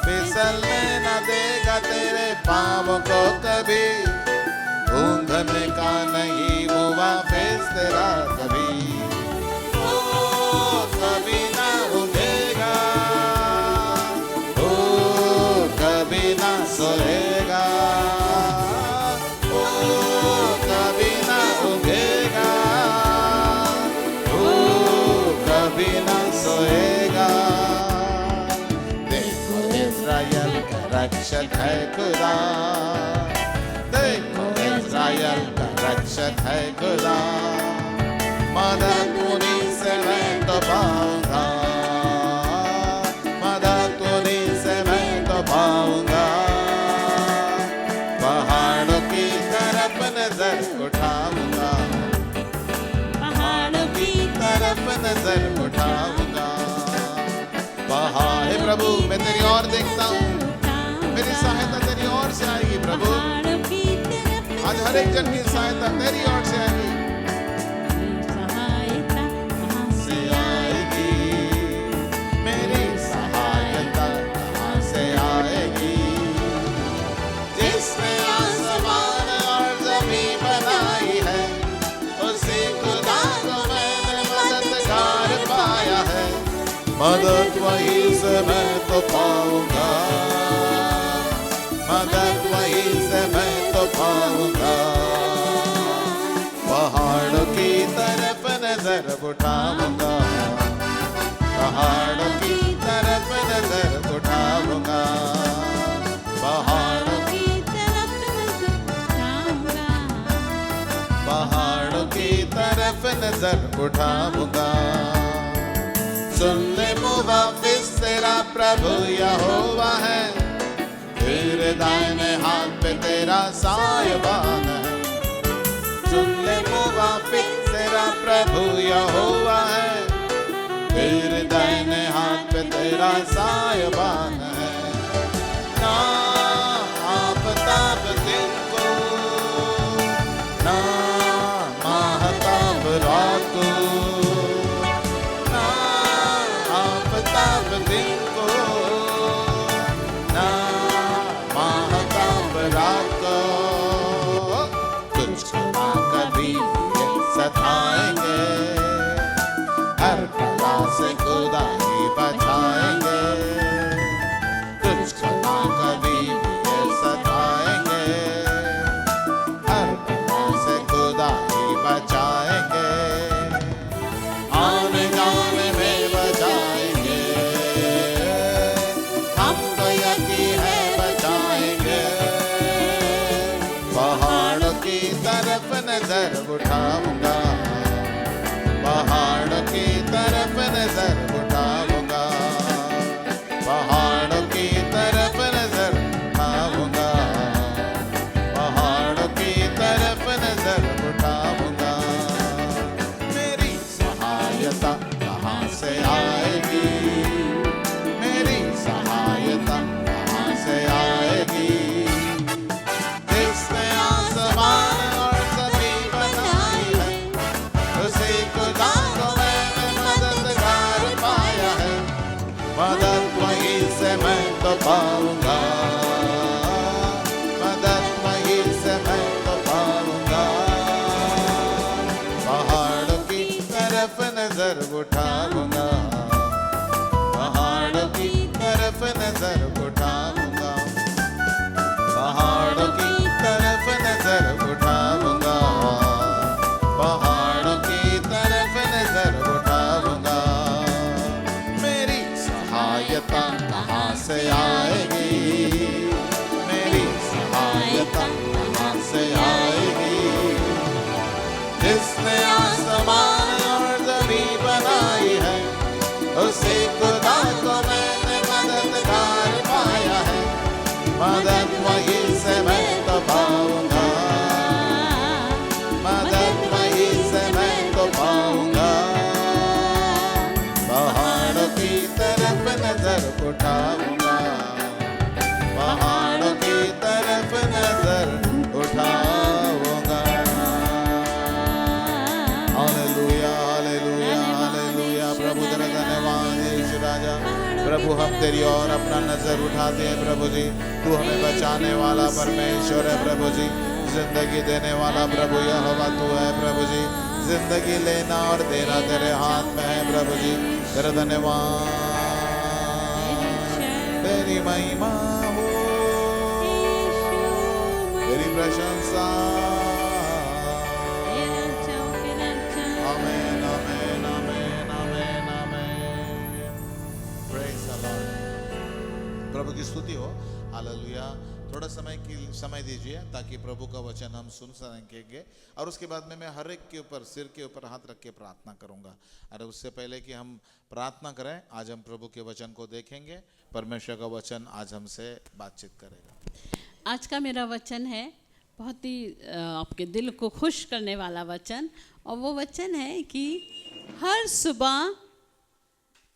फिसलने न देगा तेरे पाँव को कभी, ऊँघने का नहीं मुआफिज तेरा कभी। ओ कभी ना ऊँघेगा, ओ कभी ना सोएगा, कभी ना ऊँघेगा, कभी ना सोएगा। देखो इज़राइल का रक्षक है खुदा, देखो इज़राइल का रक्षक है खुदा। मदद उन्हीं से मैं तो पाऊंगा, मदद उन्हीं से मैं तो पाऊंगा। पहाड़ों की तरफ नजर उठाऊंगा, पहाड़ों की तरफ नजर उठाऊंगा। पहाड़ प्रभु मैं तेरी ओर देखता हूँ, मेरी सहायता तेरी ओर से आएगी प्रभु। आज हर एक जन की सहायता तेरी ओर से आएगी, से आएगी। मेरी सहायता कहाँ से आएगी। जिसने आसमान और जमीन बनाई है, उसी खुदा को मैंने मददगार पाया है। मदद वहीं से मैं तो पाऊंगा, मदद वहीं से मैं तो पाऊंगा। पहाड़ों की तरफ नजर उठाऊंगा, पहाड़ों की तरफ नजर उठाऊंगा, पहाड़ों की तरफ नजर उठाऊंगा, पहाड़ों की तरफ नजर नजर उठाऊंगा। सुन ले मुवाफिस तेरा प्रभु यहोवा है, तेरे दाहिने हाथ पे तेरा साहिबान है। सुन ले मुवाफिस तेरा प्रभु यहोवा है, तेरे दाहिने हाथ पे तेरा साहिबान है। ना आफताब दिन को, ना महताब रात को, ना आफताब दिन को, ना महताब रात को, तुझको ना कभी ये सताएंगे, हर बला से खुदा ही बचाएंगे। तुझको ना कभी ये सताएंगे, हर बला से खुदा ही बचाएंगे। आने जाने में बचाएंगे, हमको यकीन है बचाएंगे। पहाड़ों की तरफ नजर उठाऊंगा, पहाड़ों की तरफ नजर उठाऊंगा, पहाड़ों की तरफ नजर उठाऊंगा, पहाड़ों की तरफ नजर उठाऊंगा। मेरी सहायता कहाँ से आएगी, मेरी सहायता कहाँ से आएगी। जिसने आसमान और जमीन बनाई है, उसी खुदा को मैंने मददगार पाया है। मदद वहीं से मैं तो पाऊंगा, मदद वहीं से मैं तो पाऊंगा। पहाड़ों की तरफ नजर उठाऊंगा, पहाड़ों की तरफ नजर उठाऊंगा, पहाड़ों की तरफ नजर उठाऊंगा, पहाड़ों की तरफ नजर उठाऊंगा। मेरी सहायता कहाँ से आएगी, मेरी सहायता कहाँ से आएगी। जिसने आसमान और जमीन बनाई है, उसी खुदा को मैंने मददगार पाया है। मदद वहीं से मैं तो पाऊंगा, मदद वहीं से मैं तो पाऊंगा। पहाड़ों की तरफ नजर उठाऊंगा, पहाड़ों की तरफ नजर उठाऊंगा। Hallelujah hallelujah hallelujah. प्रभु तेरा धन्यवाद है यीशु राजा। प्रभु हम तेरी ओर अपना नजर उठाते हैं प्रभु जी। तू हमें बचाने वाला परमेश्वर है प्रभु जी, जिंदगी देने वाला प्रभु यहोवा तू है प्रभु जी। जिंदगी लेना और देना तेरे हाथ में है प्रभु जी। तेरा धन्यवाद, तेरी महिमा हो, तेरी प्रशंसा। आमीन आमीन आमीन आमीन आमीन। Praise the lord. प्रभु की स्तुति हो। हालेलुया। थोड़ा समय दीजिए ताकि प्रभु का वचन हम सुन सकेंगे, और उसके बाद में मैं हर एक के ऊपर सिर के ऊपर हाथ रख के प्रार्थना करूंगा। अरे उससे पहले कि हम प्रार्थना करें, आज हम प्रभु के वचन को देखेंगे। परमेश्वर का वचन आज हमसे बातचीत करेगा। आज का मेरा वचन है बहुत ही आपके दिल को खुश करने वाला वचन, और वो वचन है कि हर सुबह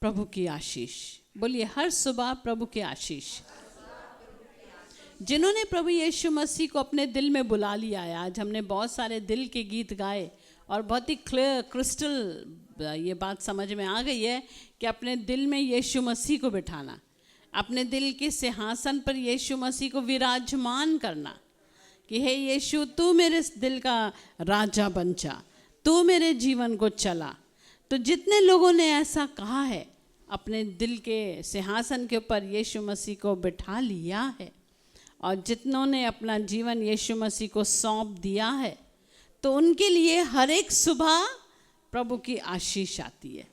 प्रभु की आशीष। बोलिए, हर सुबह प्रभु की आशीष। जिन्होंने प्रभु यीशु मसीह को अपने दिल में बुला लिया है, आज हमने बहुत सारे दिल के गीत गाए और बहुत ही क्लियर क्रिस्टल ये बात समझ में आ गई है कि अपने दिल में यीशु मसीह को बिठाना, अपने दिल के सिंहासन पर यीशु मसीह को विराजमान करना कि हे यीशु, तू मेरे दिल का राजा बन जा, तू मेरे जीवन को चला। तो जितने लोगों ने ऐसा कहा है, अपने दिल के सिंहासन के ऊपर यीशु मसीह को बिठा लिया है, और जितनों ने अपना जीवन यीशु मसीह को सौंप दिया है, तो उनके लिए हर एक सुबह प्रभु की आशीष आती है।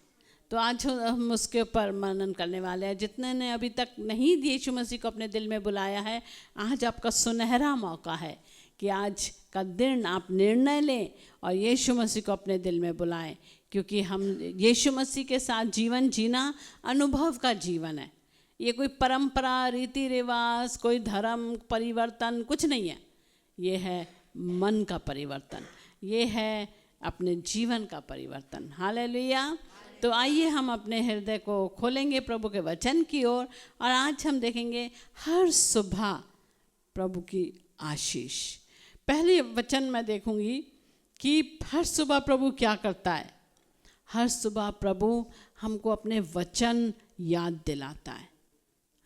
तो आज हम उसके ऊपर मनन करने वाले हैं। जितने ने अभी तक नहीं यीशु मसीह को अपने दिल में बुलाया है, आज आपका सुनहरा मौका है कि आज का दिन आप निर्णय लें और यीशु मसीह को अपने दिल में बुलाएं, क्योंकि हम यीशु मसीह के साथ जीवन जीना अनुभव का जीवन है। ये कोई परंपरा, रीति रिवाज, कोई धर्म परिवर्तन कुछ नहीं है। ये है मन का परिवर्तन, ये है अपने जीवन का परिवर्तन। हालेलुया। तो आइए हम अपने हृदय को खोलेंगे प्रभु के वचन की ओर और आज हम देखेंगे हर सुबह प्रभु की आशीष। पहले वचन मैं देखूंगी कि हर सुबह प्रभु क्या करता है। हर सुबह प्रभु हमको अपने वचन याद दिलाता है।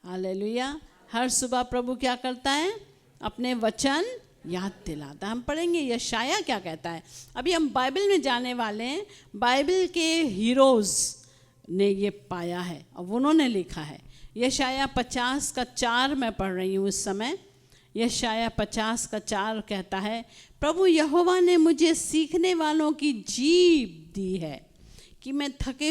हालेलुया। हर सुबह प्रभु क्या करता है? अपने वचन याद दिलाता है। हम पढ़ेंगे यशाया क्या कहता है। अभी हम बाइबल में जाने वाले हैं। बाइबल के हीरोज ने ये पाया है और उन्होंने लिखा है। यशाया 50:4 मैं पढ़ रही हूँ इस समय। यशाया 50:4 कहता है, प्रभु यहोवा ने मुझे सीखने वालों की जीभ दी है कि मैं थके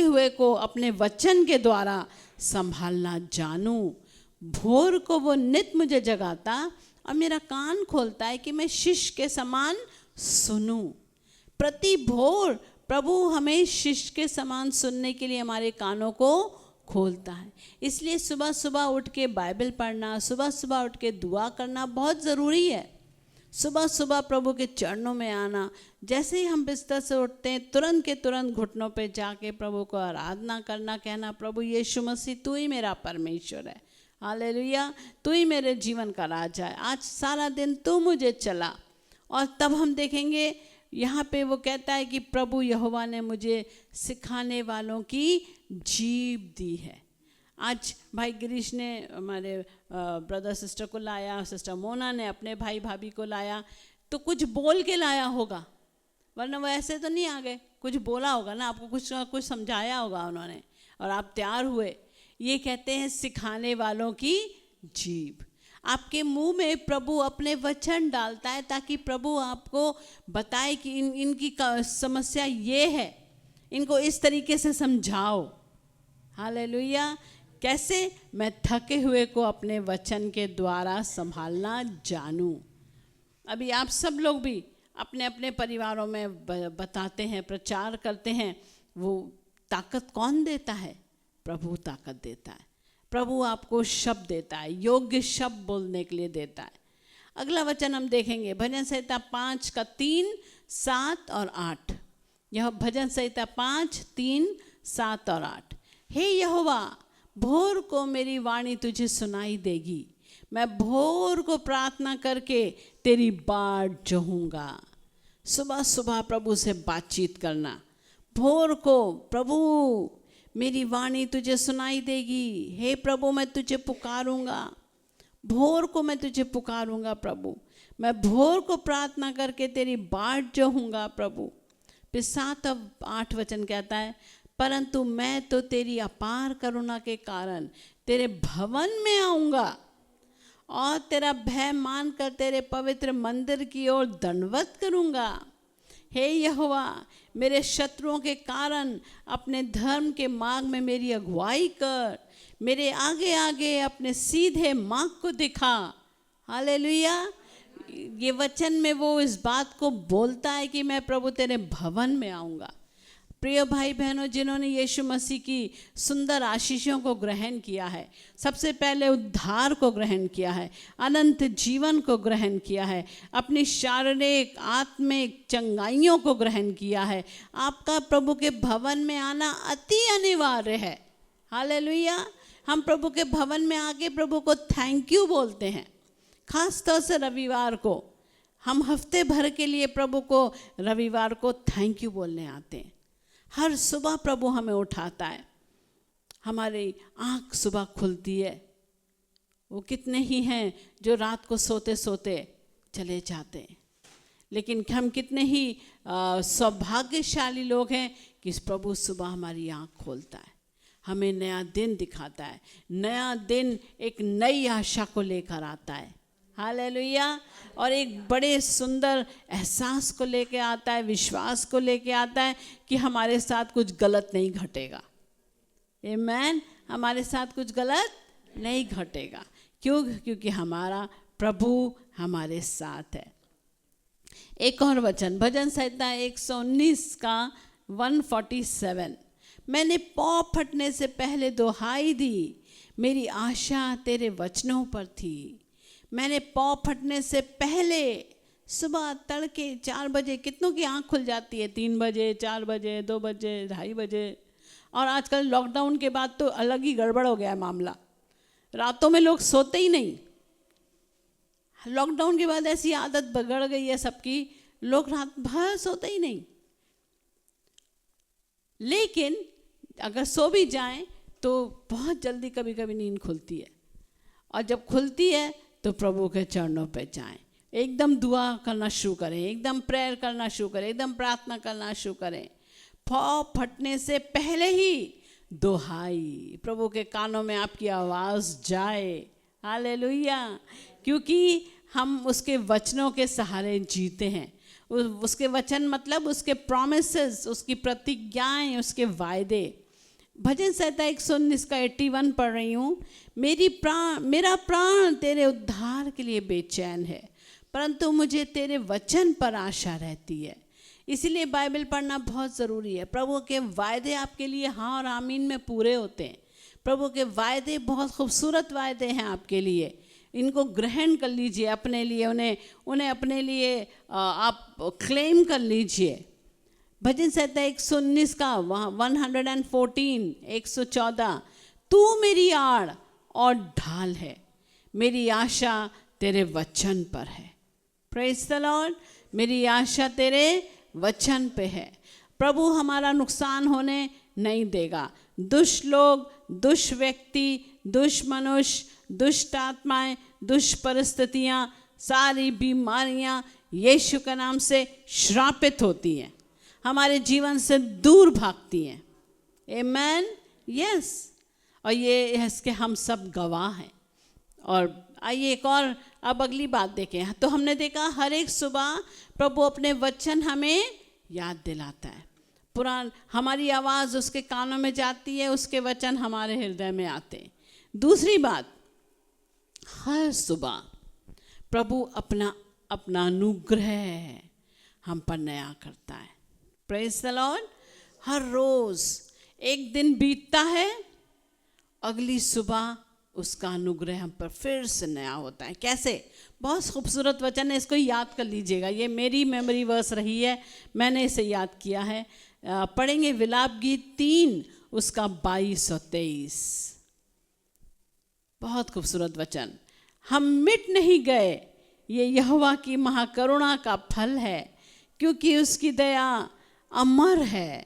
हुए को अपने वचन के द्वारा संभालना जानूं। भोर को वो नित मुझे जगाता और मेरा कान खोलता है कि मैं शिष्य के समान सुनूं। प्रति भोर प्रभु हमें शिष्य के समान सुनने के लिए हमारे कानों को खोलता है। इसलिए सुबह सुबह उठ के बाइबल पढ़ना, सुबह सुबह उठ के दुआ करना बहुत ज़रूरी है। सुबह सुबह प्रभु के चरणों में आना। जैसे ही हम बिस्तर से उठते हैं तुरंत के तुरंत घुटनों पे जाके प्रभु को आराधना करना, कहना प्रभु यीशु मसीह तू ही मेरा परमेश्वर है। हालेलुया। तू ही मेरे जीवन का राजा है। आज सारा दिन तू मुझे चला। और तब हम देखेंगे यहाँ पे वो कहता है कि प्रभु यहोवा ने मुझे सिखाने वालों की जीभ दी है। आज भाई गिरीश ने हमारे ब्रदर सिस्टर को लाया, सिस्टर मोना ने अपने भाई भाभी को लाया, तो कुछ बोल के लाया होगा, वरना वो ऐसे तो नहीं आ गए। कुछ बोला होगा ना, आपको कुछ समझाया होगा उन्होंने और आप तैयार हुए। ये कहते हैं सिखाने वालों की जीभ। आपके मुंह में प्रभु अपने वचन डालता है ताकि प्रभु आपको बताए कि इनकी समस्या ये है, इनको इस तरीके से समझाओ। हालेलुया। कैसे? मैं थके हुए को अपने वचन के द्वारा संभालना जानूं। अभी आप सब लोग भी अपने अपने परिवारों में बताते हैं, प्रचार करते हैं। वो ताकत कौन देता है? प्रभु ताकत देता है। प्रभु आपको शब्द देता है, योग्य शब्द बोलने के लिए देता है। अगला वचन हम देखेंगे भजन संहिता 5:3, 7 और 8। यह भजन संहिता 5, 3, 7 और 8। हे यहोवा, भोर को मेरी वाणी तुझे सुनाई देगी। मैं भोर को प्रार्थना करके तेरी बाट जोहूँगा। सुबह सुबह प्रभु से बातचीत करना। भोर को प्रभु मेरी वाणी तुझे सुनाई देगी। हे प्रभु मैं तुझे पुकारूंगा। भोर को मैं तुझे पुकारूंगा प्रभु। मैं भोर को प्रार्थना करके तेरी बाट जोहूँगा प्रभु। फिर 7 और 8 वचन कहता है, परंतु मैं तो तेरी अपार करुणा के कारण तेरे भवन में आऊँगा और तेरा भय मानकर तेरे पवित्र मंदिर की ओर दंडवत करूँगा। हे यहोवा, मेरे शत्रुओं के कारण अपने धर्म के मार्ग में मेरी अगुवाई कर। मेरे आगे आगे अपने सीधे मार्ग को दिखा। हालेलुया। ये वचन में वो इस बात को बोलता है कि मैं प्रभु तेरे भवन में आऊँगा। प्रिय भाई बहनों, जिन्होंने यीशु मसीह की सुंदर आशीषों को ग्रहण किया है, सबसे पहले उद्धार को ग्रहण किया है, अनंत जीवन को ग्रहण किया है, अपनी शारीरिक आत्मिक चंगाइयों को ग्रहण किया है, आपका प्रभु के भवन में आना अति अनिवार्य है। हालेलुया। हम प्रभु के भवन में आके प्रभु को थैंक यू बोलते हैं। खास तौर से रविवार को हम हफ्ते भर के लिए प्रभु को रविवार को थैंक यू बोलने आते हैं। हर सुबह प्रभु हमें उठाता है, हमारी आँख सुबह खुलती है। वो कितने ही हैं जो रात को सोते सोते चले जाते हैं, लेकिन हम कितने ही सौभाग्यशाली लोग हैं कि इस प्रभु सुबह हमारी आँख खोलता है, हमें नया दिन दिखाता है। नया दिन एक नई आशा को लेकर आता है। हालेलुया। और एक बड़े सुंदर एहसास को लेके आता है, विश्वास को लेके आता है कि हमारे साथ कुछ गलत नहीं घटेगा। आमीन। हमारे साथ कुछ गलत नहीं घटेगा। क्यों? क्योंकि हमारा प्रभु हमारे साथ है। एक और वचन, भजन संहिता 119 का 147, मैंने पौ फटने से पहले दुहाई दी, मेरी आशा तेरे वचनों पर थी। मैंने पौ फटने से पहले, सुबह तड़के 4 बजे, कितनों की आँख खुल जाती है? 3 बजे, 4 बजे, 2 बजे, 2:30 बजे। और आजकल लॉकडाउन के बाद तो अलग ही गड़बड़ हो गया है मामला, रातों में लोग सोते ही नहीं। लॉकडाउन के बाद ऐसी आदत बिगड़ गई है सबकी, लोग रात भर सोते ही नहीं। लेकिन अगर सो भी जाएं तो बहुत जल्दी कभी कभी नींद खुलती है, और जब खुलती है तो प्रभु के चरणों पे जाएं, एकदम दुआ करना शुरू करें, एकदम प्रेयर करना शुरू करें, एकदम प्रार्थना करना शुरू करें। पौ फटने से पहले ही दुहाई, प्रभु के कानों में आपकी आवाज़ जाए। हालेलुया। क्योंकि हम उसके वचनों के सहारे जीते हैं। उसके वचन मतलब उसके प्रॉमिसेस, उसकी प्रतिज्ञाएं, उसके वायदे। भजन संहिता 119 का 81 पढ़ रही हूँ। मेरा प्राण तेरे उद्धार के लिए बेचैन है, परंतु मुझे तेरे वचन पर आशा रहती है। इसीलिए बाइबल पढ़ना बहुत ज़रूरी है। प्रभु के वायदे आपके लिए हाँ और आमीन में पूरे होते हैं। प्रभु के वायदे बहुत खूबसूरत वायदे हैं आपके लिए, इनको ग्रहण कर लीजिए अपने लिए, उन्हें अपने लिए आप क्लेम कर लीजिए। भजन संहिता 119 का 114, 114, तू मेरी आड़ और ढाल है, मेरी आशा तेरे वचन पर है। Praise the Lord. मेरी आशा तेरे वचन पे है। प्रभु हमारा नुकसान होने नहीं देगा। दुष्ट लोग, दुष्ट व्यक्ति, दुष्ट मनुष्य, दुष्ट आत्माएं, दुष्ट परिस्थितियां, सारी बीमारियां यीशु के नाम से श्रापित होती हैं, हमारे जीवन से दूर भागती हैं। आमेन। यस। और ये इसके हम सब गवाह हैं। और आइए एक और अब अगली बात देखें। तो हमने देखा हर एक सुबह प्रभु अपने वचन हमें याद दिलाता है। हमारी आवाज़ उसके कानों में जाती है, उसके वचन हमारे हृदय में आते हैं। दूसरी बात, हर सुबह प्रभु अपना अनुग्रह हम पर नया करता है। Praise the lord. हर रोज़ एक दिन बीतता है, अगली सुबह उसका अनुग्रह हम पर फिर से नया होता है। कैसे? बहुत खूबसूरत वचन है, इसको याद कर लीजिएगा। ये मेरी मेमोरी वर्स रही है, मैंने इसे याद किया है। पढ़ेंगे विलाप गीत 3 उसका 22 और 23। बहुत खूबसूरत वचन। हम मिट नहीं गए, ये यहोवा की महाकरुणा का फल है, क्योंकि उसकी दया अमर है,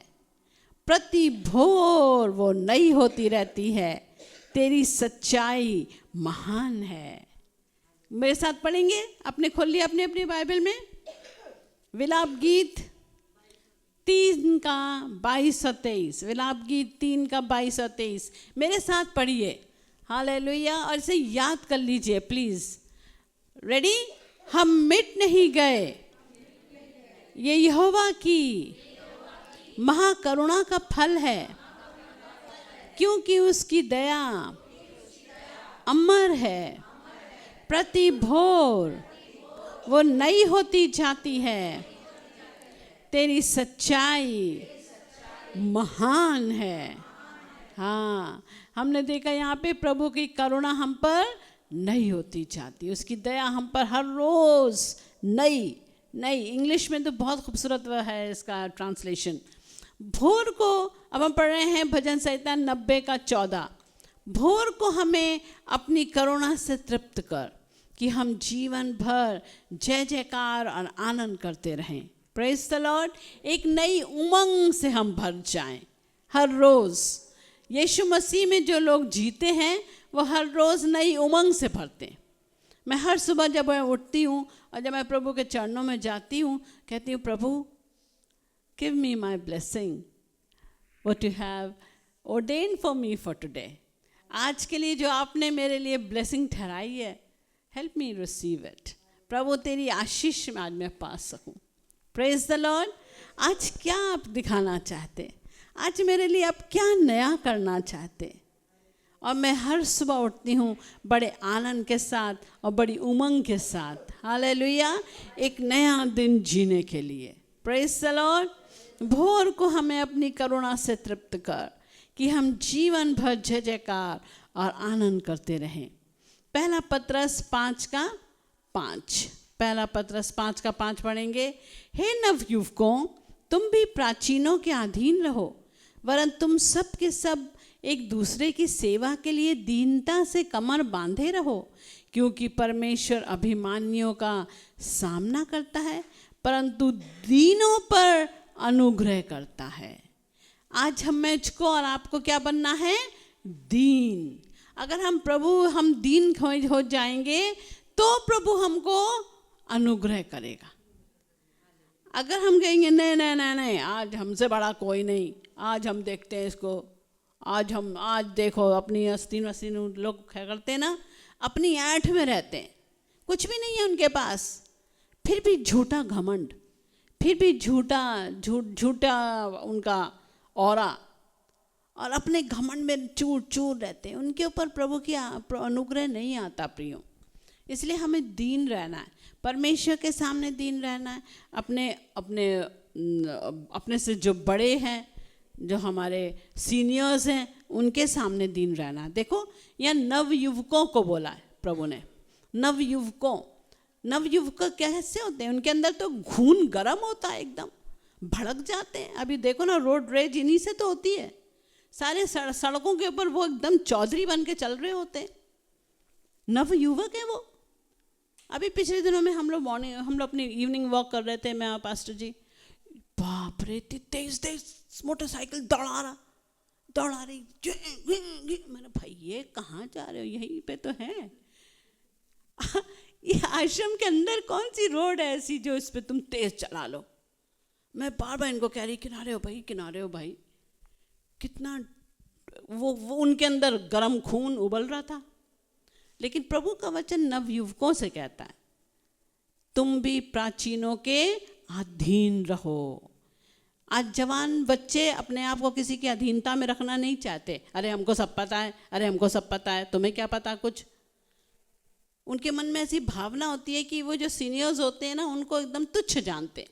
प्रति भोर वो नई होती रहती है, तेरी सच्चाई महान है। मेरे साथ पढ़ेंगे, अपने खोल लिया अपने अपनी बाइबल में विलाप गीत 3 का 22 और 23। विलाप गीत 3 का 22 और 23 मेरे साथ पढ़िए। हालेलुया। और इसे याद कर लीजिए प्लीज। रेडी? हम मिट नहीं गए, ये यहोवा की महाकरुणा का फल है, क्योंकि उसकी दया अमर है, प्रति भोर वो नई होती जाती है, तेरी सच्चाई महान है। हाँ, हमने देखा यहाँ पे प्रभु की करुणा हम पर नई होती जाती, उसकी दया हम पर हर रोज नई। इंग्लिश में तो बहुत खूबसूरत है इसका ट्रांसलेशन। भोर को अब हम पढ़ रहे हैं भजन संहिता 90 का 14। भोर को हमें अपनी करुणा से तृप्त कर, कि हम जीवन भर जय जयकार और आनंद करते रहें। Praise the Lord. एक नई उमंग से हम भर जाएं हर रोज़। यीशु मसीह में जो लोग जीते हैं वो हर रोज़ नई उमंग से भरते हैं। मैं हर सुबह जब मैं उठती हूँ और जब मैं प्रभु के चरणों में जाती हूँ, कहती हूँ प्रभु give me my blessing what you have ordained for me for today। आज के लिए जो आपने मेरे लिए ब्लेसिंग ठहराई है, हेल्प मी रिसीव इट। प्रभु तेरी आशीष में आज मैं पा सकूं। Praise the Lord. आज क्या आप दिखाना चाहते, आज मेरे लिए आप क्या नया करना चाहते, और मैं हर सुबह उठती हूँ बड़े आनंद के साथ और बड़ी उमंग के साथ, हालेलुया, एक नया दिन जीने के लिए। Praise the Lord. भोर को हमें अपनी करुणा से तृप्त कर कि हम जीवन भर जय जयकार और आनंद करते रहें। पहला पत्रस 5:5, पहला पत्रस 5:5 पढ़ेंगे। हे नवयुवकों, तुम भी प्राचीनों के अधीन रहो, वरन तुम सब के सब एक दूसरे की सेवा के लिए दीनता से कमर बांधे रहो, क्योंकि परमेश्वर अभिमानियों का सामना करता है परंतु दीनों पर अनुग्रह करता है। आज मुझको और आपको क्या बनना है? दीन। अगर हम दीन हो जाएंगे तो प्रभु हमको अनुग्रह करेगा। अगर हम कहेंगे नहीं नहीं नहीं नहीं, आज हमसे बड़ा कोई नहीं, आज हम देखते हैं इसको, आज देखो अपनी अस्तीन लोग क्या करते हैं ना, अपनी ऐठ में रहते हैं, कुछ भी नहीं है उनके पास, फिर भी झूठा घमंड, फिर भी झूठा उनका औरा, और अपने घमंड में चूर चूर रहते हैं। उनके ऊपर प्रभु की अनुग्रह नहीं आता प्रियो। इसलिए हमें दीन रहना है, परमेश्वर के सामने दीन रहना है, अपने से जो बड़े हैं, जो हमारे सीनियर्स हैं, उनके सामने दीन रहना है। देखो यहाँ नवयुवकों को बोला है प्रभु ने, नवयुवक कैसे होते हैं? उनके अंदर तो खून गर्म होता है, एकदम भड़क जाते हैं। अभी देखो ना, रोड रेज इन्हीं से तो होती है। सारे सड़कों के ऊपर वो एकदम चौधरी बन के चल रहे होते हैं, नवयुवक है वो। अभी पिछले दिनों में हम लोग अपनी इवनिंग वॉक कर रहे थे, मैं और पास्टर जी, बाप रे, तेज मोटरसाइकिल दौड़ा रही, मैंने भाई ये कहाँ जा रहे हो? यहीं पे तो है। ये आश्रम के अंदर कौन सी रोड है ऐसी जो इस पे तुम तेज चला लो? मैं बार बार इनको कह रही, किनारे हो भाई। कितना वो उनके अंदर गर्म खून उबल रहा था। लेकिन प्रभु का वचन नवयुवकों से कहता है, तुम भी प्राचीनों के अधीन रहो। आज जवान बच्चे अपने आप को किसी की अधीनता में रखना नहीं चाहते। अरे हमको सब पता है, तुम्हें क्या पता कुछ? उनके मन में ऐसी भावना होती है कि वो जो सीनियर्स होते हैं ना, उनको एकदम तुच्छ जानते हैं।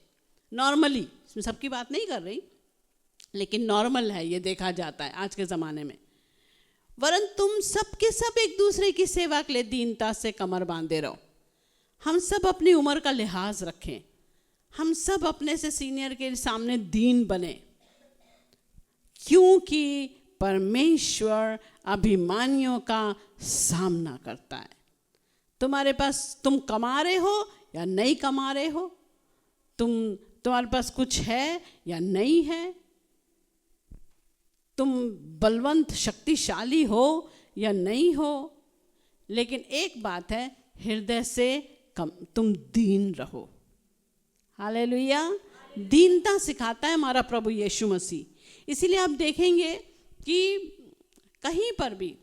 नॉर्मली, इसमें सबकी बात नहीं कर रही, लेकिन नॉर्मल है, ये देखा जाता है आज के ज़माने में। वरन तुम सब के सब एक दूसरे की सेवा के लिए दीनता से कमर बांधे रहो। हम सब अपनी उम्र का लिहाज रखें, हम सब अपने से सीनियर के सामने दीन बने, क्योंकि परमेश्वर अभिमानियों का सामना करता है। तुम्हारे पास, तुम कमा रहे हो या नहीं कमा रहे हो, तुम्हारे पास कुछ है या नहीं है, तुम बलवंत शक्तिशाली हो या नहीं हो, लेकिन एक बात है, हृदय से तुम दीन रहो। हालेलुया। दीनता सिखाता है हमारा प्रभु यीशु मसीह। इसीलिए आप देखेंगे कि कहीं पर भी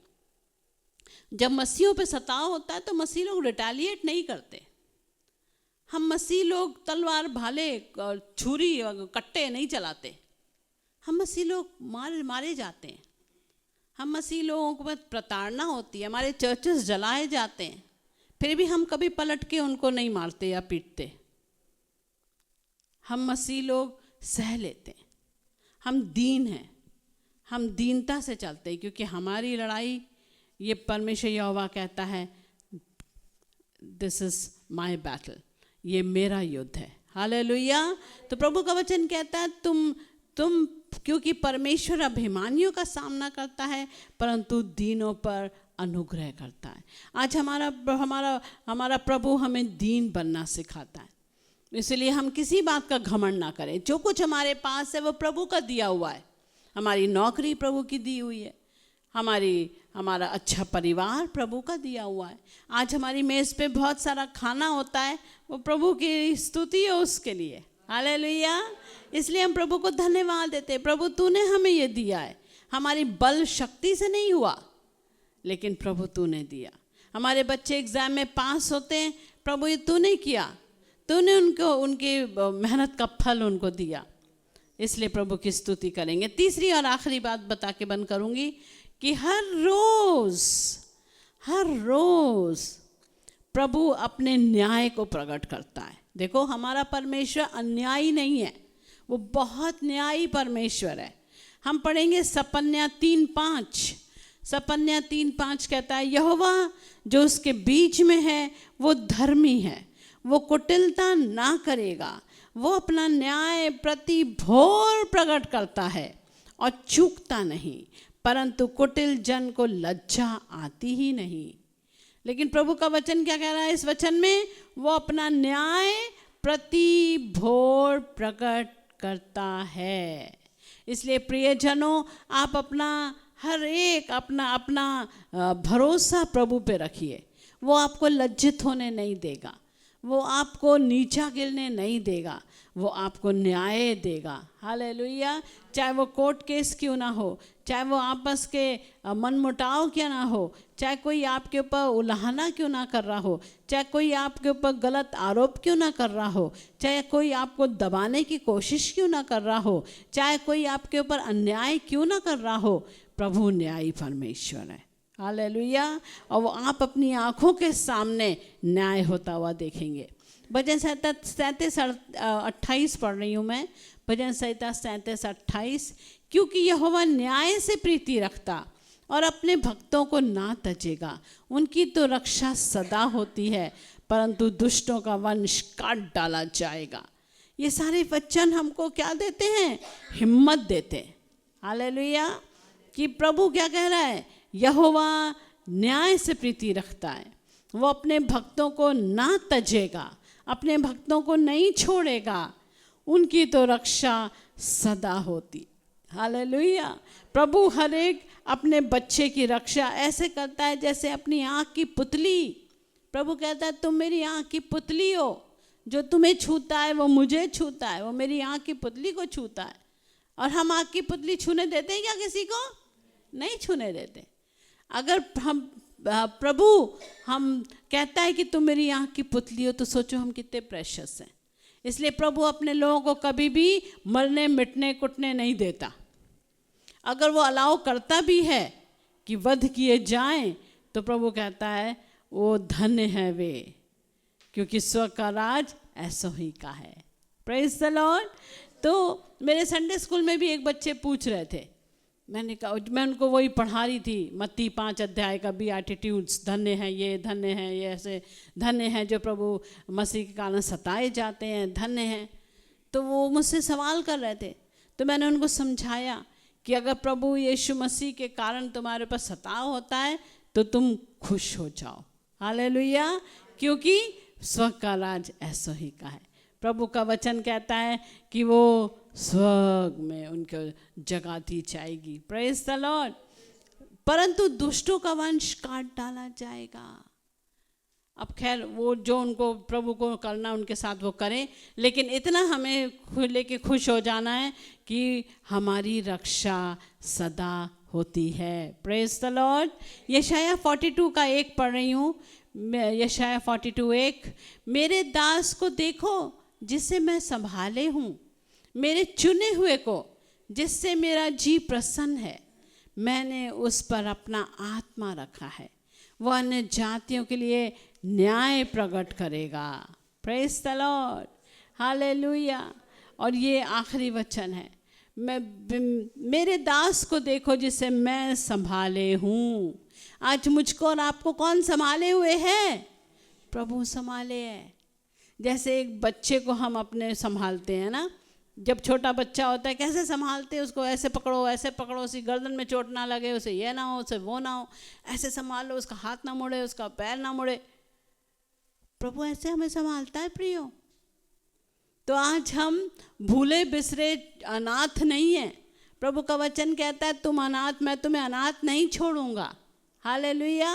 जब मसीहों पे सताव होता है तो मसीह लोग रिटेलिएट नहीं करते। हम मसीह लोग तलवार, भाले, छुरी, कट्टे नहीं चलाते। हम मसीह लोग मारे जाते हैं। हम मसीह लोगों को प्रताड़ना होती है, हमारे चर्चेस जलाए जाते हैं, फिर भी हम कभी पलट के उनको नहीं मारते या पीटते। हम मसीह लोग सह लेते हैं, हम दीन हैं, हम दीनता से चलते हैं, क्योंकि हमारी लड़ाई, ये परमेश्वर यहोवा कहता है, दिस इज माई बैटल, ये मेरा युद्ध है। हालेलुया। तो प्रभु का वचन कहता है, तुम क्योंकि परमेश्वर अभिमानियों का सामना करता है परंतु दीनों पर अनुग्रह करता है। आज हमारा प्रभु हमें दीन बनना सिखाता है। इसलिए हम किसी बात का घमंड ना करें। जो कुछ हमारे पास है वो प्रभु का दिया हुआ है। हमारी नौकरी प्रभु की दी हुई है, हमारा अच्छा परिवार प्रभु का दिया हुआ है। आज हमारी मेज़ पे बहुत सारा खाना होता है, वो प्रभु की स्तुति है उसके लिए। हालेलुया। इसलिए हम प्रभु को धन्यवाद देते हैं, प्रभु तूने हमें ये दिया है। हमारी बल शक्ति से नहीं हुआ, लेकिन प्रभु तूने दिया। हमारे बच्चे एग्जाम में पास होते हैं, प्रभु ये तूने किया, तूने उनकी मेहनत का फल उनको दिया। इसलिए प्रभु की स्तुति करेंगे। तीसरी और आखिरी बात बता के बंद करूंगी कि हर रोज प्रभु अपने न्याय को प्रकट करता है। देखो, हमारा परमेश्वर अन्यायी नहीं है, वो बहुत न्यायी परमेश्वर है। हम पढ़ेंगे सपन्या 3:5। सपन्या 3:5 कहता है, यहोवा जो उसके बीच में है वो धर्मी है, वो कुटिलता ना करेगा, वो अपना न्याय प्रति भोर प्रकट करता है और चूकता नहीं, परंतु कुटिल जन को लज्जा आती ही नहीं। लेकिन प्रभु का वचन क्या कह रहा है इस वचन में? वो अपना न्याय प्रति भोर प्रकट करता है। इसलिए प्रियजनों, आप हर एक अपना भरोसा प्रभु पे रखिए। वो आपको लज्जित होने नहीं देगा, वो आपको नीचा गिरने नहीं देगा, वो आपको न्याय देगा। हालेलुया। चाहे वो कोर्ट केस क्यों ना हो, चाहे वो आपस के मनमुटाव क्यों ना हो, चाहे कोई आपके ऊपर उलाहना क्यों ना कर रहा हो, चाहे कोई आपके ऊपर गलत आरोप क्यों ना कर रहा हो, चाहे कोई आपको दबाने की कोशिश क्यों ना कर रहा हो, चाहे कोई आपके ऊपर अन्याय क्यों ना कर रहा हो, प्रभु न्यायी परमेश्वर है। हालेलुया। और वो आप अपनी आँखों के सामने न्याय होता हुआ देखेंगे। भजन संहिता 37:28 पढ़ रही हूँ मैं। भजन संहिता 37:28, क्योंकि यहोवा न्याय से प्रीति रखता और अपने भक्तों को ना तजेगा। उनकी तो रक्षा सदा होती है, परंतु दुष्टों का वंश काट डाला जाएगा। ये सारे वचन हमको क्या देते हैं? हिम्मत देते हैं। हालेलुया। कि प्रभु क्या कह रहा है? यहोवा न्याय से प्रीति रखता है, वो अपने भक्तों को ना तजेगा, अपने भक्तों को नहीं छोड़ेगा, उनकी तो रक्षा सदा होती। हालेलुया। प्रभु हर एक अपने बच्चे की रक्षा ऐसे करता है जैसे अपनी आँख की पुतली। प्रभु कहता है, तुम मेरी आँख की पुतली हो, जो तुम्हें छूता है वो मुझे छूता है, वो मेरी आँख की पुतली को छूता है। और हम आँख की पुतली छूने देते हैं क्या किसी को? नहीं छूने देते। अगर हम प्रभु हम कहता है कि तुम मेरी आँख की पुतली हो, तो सोचो हम कितने प्रेशियस हैं। इसलिए प्रभु अपने लोगों को कभी भी मरने मिटने कुटने नहीं देता। अगर वो अलाउ करता भी है कि वध किए जाएं, तो प्रभु कहता है वो धन्य है वे, क्योंकि स्वर्ग का राज ऐसा ही का है। Praise the Lord. तो मेरे संडे स्कूल में भी एक बच्चे पूछ रहे थे, मैंने कहा, मैं उनको वही पढ़ा रही थी, मत्ती 5 अध्याय का बीआटिट्यूड्स। धन्य है ये, धन्य है ये, ऐसे धन्य है जो प्रभु मसीह के कारण सताए जाते हैं, धन्य है। तो वो मुझसे सवाल कर रहे थे, तो मैंने उनको समझाया कि अगर प्रभु यीशु मसीह के कारण तुम्हारे ऊपर सताव होता है तो तुम खुश हो जाओ। हालेलुया। क्योंकि स्वर्ग का राज ऐसा ही का है। प्रभु का वचन कहता है कि वो स्वर्ग में उनको जगह दी जाएगी। Praise the Lord. परंतु दुष्टों का वंश काट डाला जाएगा। अब खैर वो जो उनको प्रभु को करना उनके साथ वो करें, लेकिन इतना हमें लेके खुश हो जाना है कि हमारी रक्षा सदा होती है। Praise the lord. यशाया 42 का 1 पढ़ रही हूँ। यशाया 42:1, मेरे दास को देखो जिसे मैं संभाले हूँ, मेरे चुने हुए को जिससे मेरा जी प्रसन्न है। मैंने उस पर अपना आत्मा रखा है, वह अन्य जातियों के लिए न्याय प्रकट करेगा। Praise the Lord. हालेलुया। और ये आखिरी वचन है, मेरे दास को देखो जिसे मैं संभाले हूँ। आज मुझको और आपको कौन संभाले हुए है? प्रभु संभाले है। जैसे एक बच्चे को हम अपने संभालते हैं ना, जब छोटा बच्चा होता है कैसे संभालते हैं उसको? ऐसे पकड़ो, उसकी गर्दन में चोट ना लगे, उसे ये ना हो, उसे वो ना हो, ऐसे संभालो, उसका हाथ ना मुड़े, उसका पैर ना मुड़े। प्रभु ऐसे हमें संभालता है प्रियो। तो आज हम भूले बिसरे अनाथ नहीं हैं। प्रभु का वचन कहता है तुम अनाथ, मैं तुम्हें अनाथ नहीं छोड़ूंगा। हालेलुया।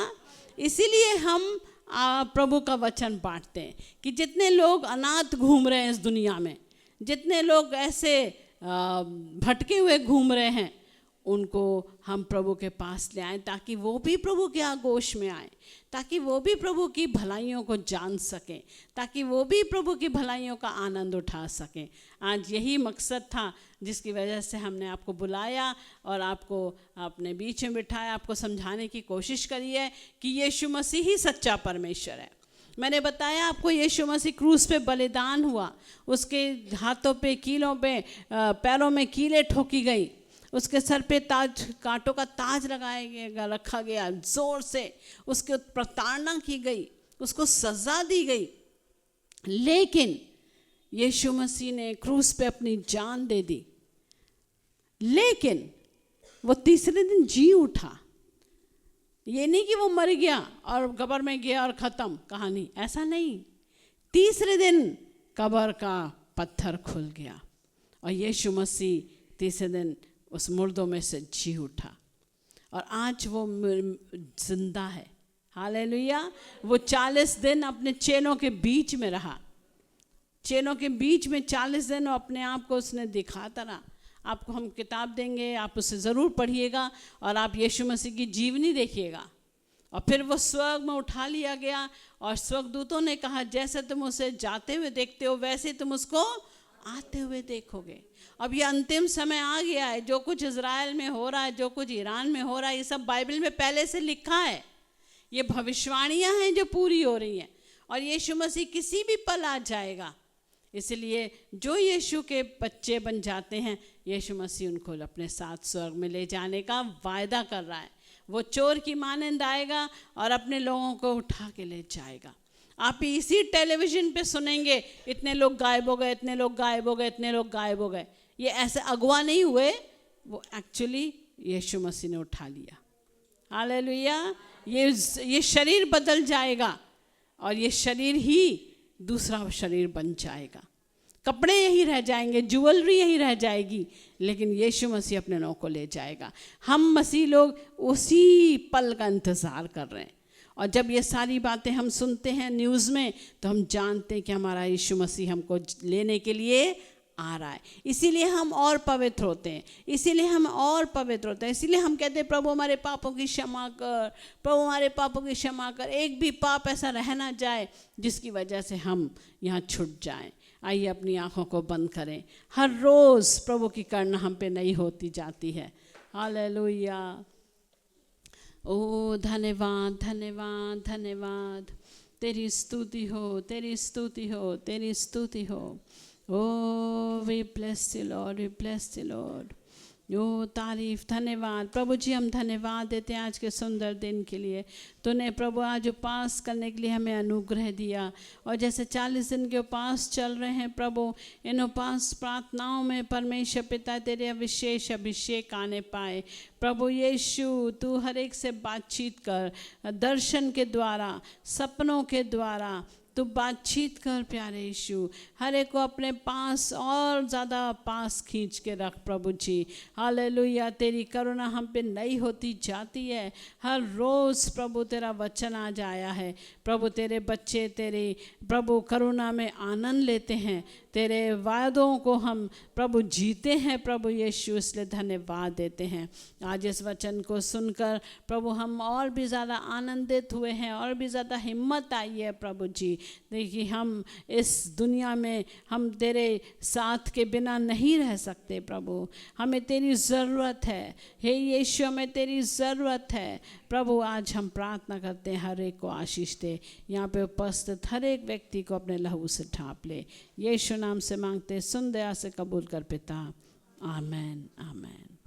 इसीलिए हम प्रभु का वचन बांटते हैं कि जितने लोग अनाथ घूम रहे हैं इस दुनिया में, जितने लोग ऐसे भटके हुए घूम रहे हैं, उनको हम प्रभु के पास ले आएं, ताकि वो भी प्रभु के आगोश में आएं, ताकि वो भी प्रभु की भलाइयों को जान सकें, ताकि वो भी प्रभु की भलाइयों का आनंद उठा सकें। आज यही मकसद था जिसकी वजह से हमने आपको बुलाया और आपको अपने बीच में बिठाया, आपको समझाने की कोशिश करी है कि यीशु मसीह ही सच्चा परमेश्वर है। मैंने बताया आपको यीशु मसीह क्रूस पे बलिदान हुआ, उसके हाथों पे कीलों पे पैरों में कीलें ठोकी गई, उसके सर पे ताज कांटों का ताज लगाया गया, रखा गया, जोर से उसके प्रताड़ना की गई, उसको सजा दी गई। लेकिन यीशु मसीह ने क्रूस पे अपनी जान दे दी, लेकिन वो तीसरे दिन जी उठा। ये नहीं कि वो मर गया और कब्र में गया और ख़त्म कहानी, ऐसा नहीं। तीसरे दिन कब्र का पत्थर खुल गया और यीशु मसीह तीसरे दिन उस मुर्दों में से जी उठा और आज वो जिंदा है। हालेलुया। वो 40 दिन अपने चेलों के बीच में रहा, चेलों के बीच में 40 दिन अपने आप को उसने दिखाता रहा। आपको हम किताब देंगे, आप उसे ज़रूर पढ़िएगा और आप यीशु मसीह की जीवनी देखिएगा। और फिर वो स्वर्ग में उठा लिया गया और स्वर्गदूतों ने कहा जैसे तुम उसे जाते हुए देखते हो वैसे तुम उसको आते हुए देखोगे। अब ये अंतिम समय आ गया है, जो कुछ इज़राइल में हो रहा है, जो कुछ ईरान में हो रहा है, ये सब बाइबल में पहले से लिखा है। ये भविष्यवाणियाँ हैं जो पूरी हो रही हैं और यीशु मसीह किसी भी पल आ जाएगा। इसलिए जो यीशु के बच्चे बन जाते हैं, यीशु मसीह उनको अपने साथ स्वर्ग में ले जाने का वायदा कर रहा है। वो चोर की मानंद आएगा और अपने लोगों को उठा के ले जाएगा। आप इसी टेलीविज़न पे सुनेंगे इतने लोग गायब हो गए, इतने लोग गायब हो गए, इतने लोग गायब हो गए। ये ऐसे अगवा नहीं हुए, वो एक्चुअली यीशु मसीह ने उठा लिया। हालेलुया। ये शरीर बदल जाएगा और ये शरीर ही दूसरा शरीर बन जाएगा। कपड़े यही रह जाएंगे, ज्वेलरी यही रह जाएगी, लेकिन यीशु मसीह अपने लोगों को ले जाएगा। हम मसीह लोग उसी पल का इंतज़ार कर रहे हैं और जब ये सारी बातें हम सुनते हैं न्यूज़ में तो हम जानते हैं कि हमारा यीशु मसीह हमको लेने के लिए आ रहा है। इसीलिए हम और पवित्र होते हैं, इसीलिए हम और पवित्र होते हैं। इसीलिए हम कहते हैं प्रभु हमारे पापों की क्षमा कर, प्रभु हमारे पापों की क्षमा कर। एक भी पाप ऐसा रह ना जाए जिसकी वजह से हम यहाँ छूट जाएं। आइए अपनी आँखों को बंद करें। हर रोज़ प्रभु की करुणा हम पे नई होती जाती है। हालेलुया। ओ धन्यवाद धन्यवाद धन्यवाद। तेरी स्तुति हो, तेरी स्तुति हो, तेरी स्तुति हो। Oh, we bless you Lord, we bless you Lord. ओ तारीफ, धन्यवाद प्रभु जी। हम धन्यवाद देते हैं आज के सुंदर दिन के लिए। तूने प्रभु आज उपास करने के लिए हमें अनुग्रह दिया और जैसे 40 दिन के उपास चल रहे हैं प्रभु, इन उपास प्रार्थनाओं में परमेश्वर पिता तेरे विशेष अभिषेक आने पाए। प्रभु यीशु तू हर एक से बातचीत कर, दर्शन के द्वारा, सपनों के द्वारा तो बातचीत कर प्यारे यीशु। हर एक को अपने पास और ज़्यादा पास खींच के रख प्रभु जी। हालेलुया। तेरी करुणा हम पे नई होती जाती है। हर रोज़ प्रभु तेरा वचन आ जाया है प्रभु। तेरे बच्चे तेरी प्रभु करुणा में आनंद लेते हैं, तेरे वायदों को हम प्रभु जीते हैं प्रभु यीशु। इसलिए धन्यवाद देते हैं। आज इस वचन को सुनकर प्रभु हम और भी ज़्यादा आनंदित हुए हैं और भी ज़्यादा हिम्मत आई है प्रभु जी। देखिए हम इस दुनिया में हम तेरे साथ के बिना नहीं रह सकते प्रभु। हमें तेरी ज़रूरत है हे यीशु, हमें तेरी ज़रूरत है प्रभु। आज हम प्रार्थना करते हैं हर एक को आशीष दे। यहाँ पे उपस्थित हर एक व्यक्ति को अपने लहू से ढाँप ले। यीशु नाम से मांगते, सुन दया से कबूल कर पिता। आमेन आमेन।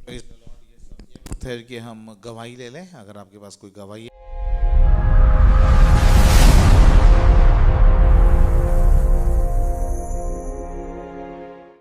ये वक्त है कि हम गवाही ले लें। अगर आपके पास कोई गवाही है।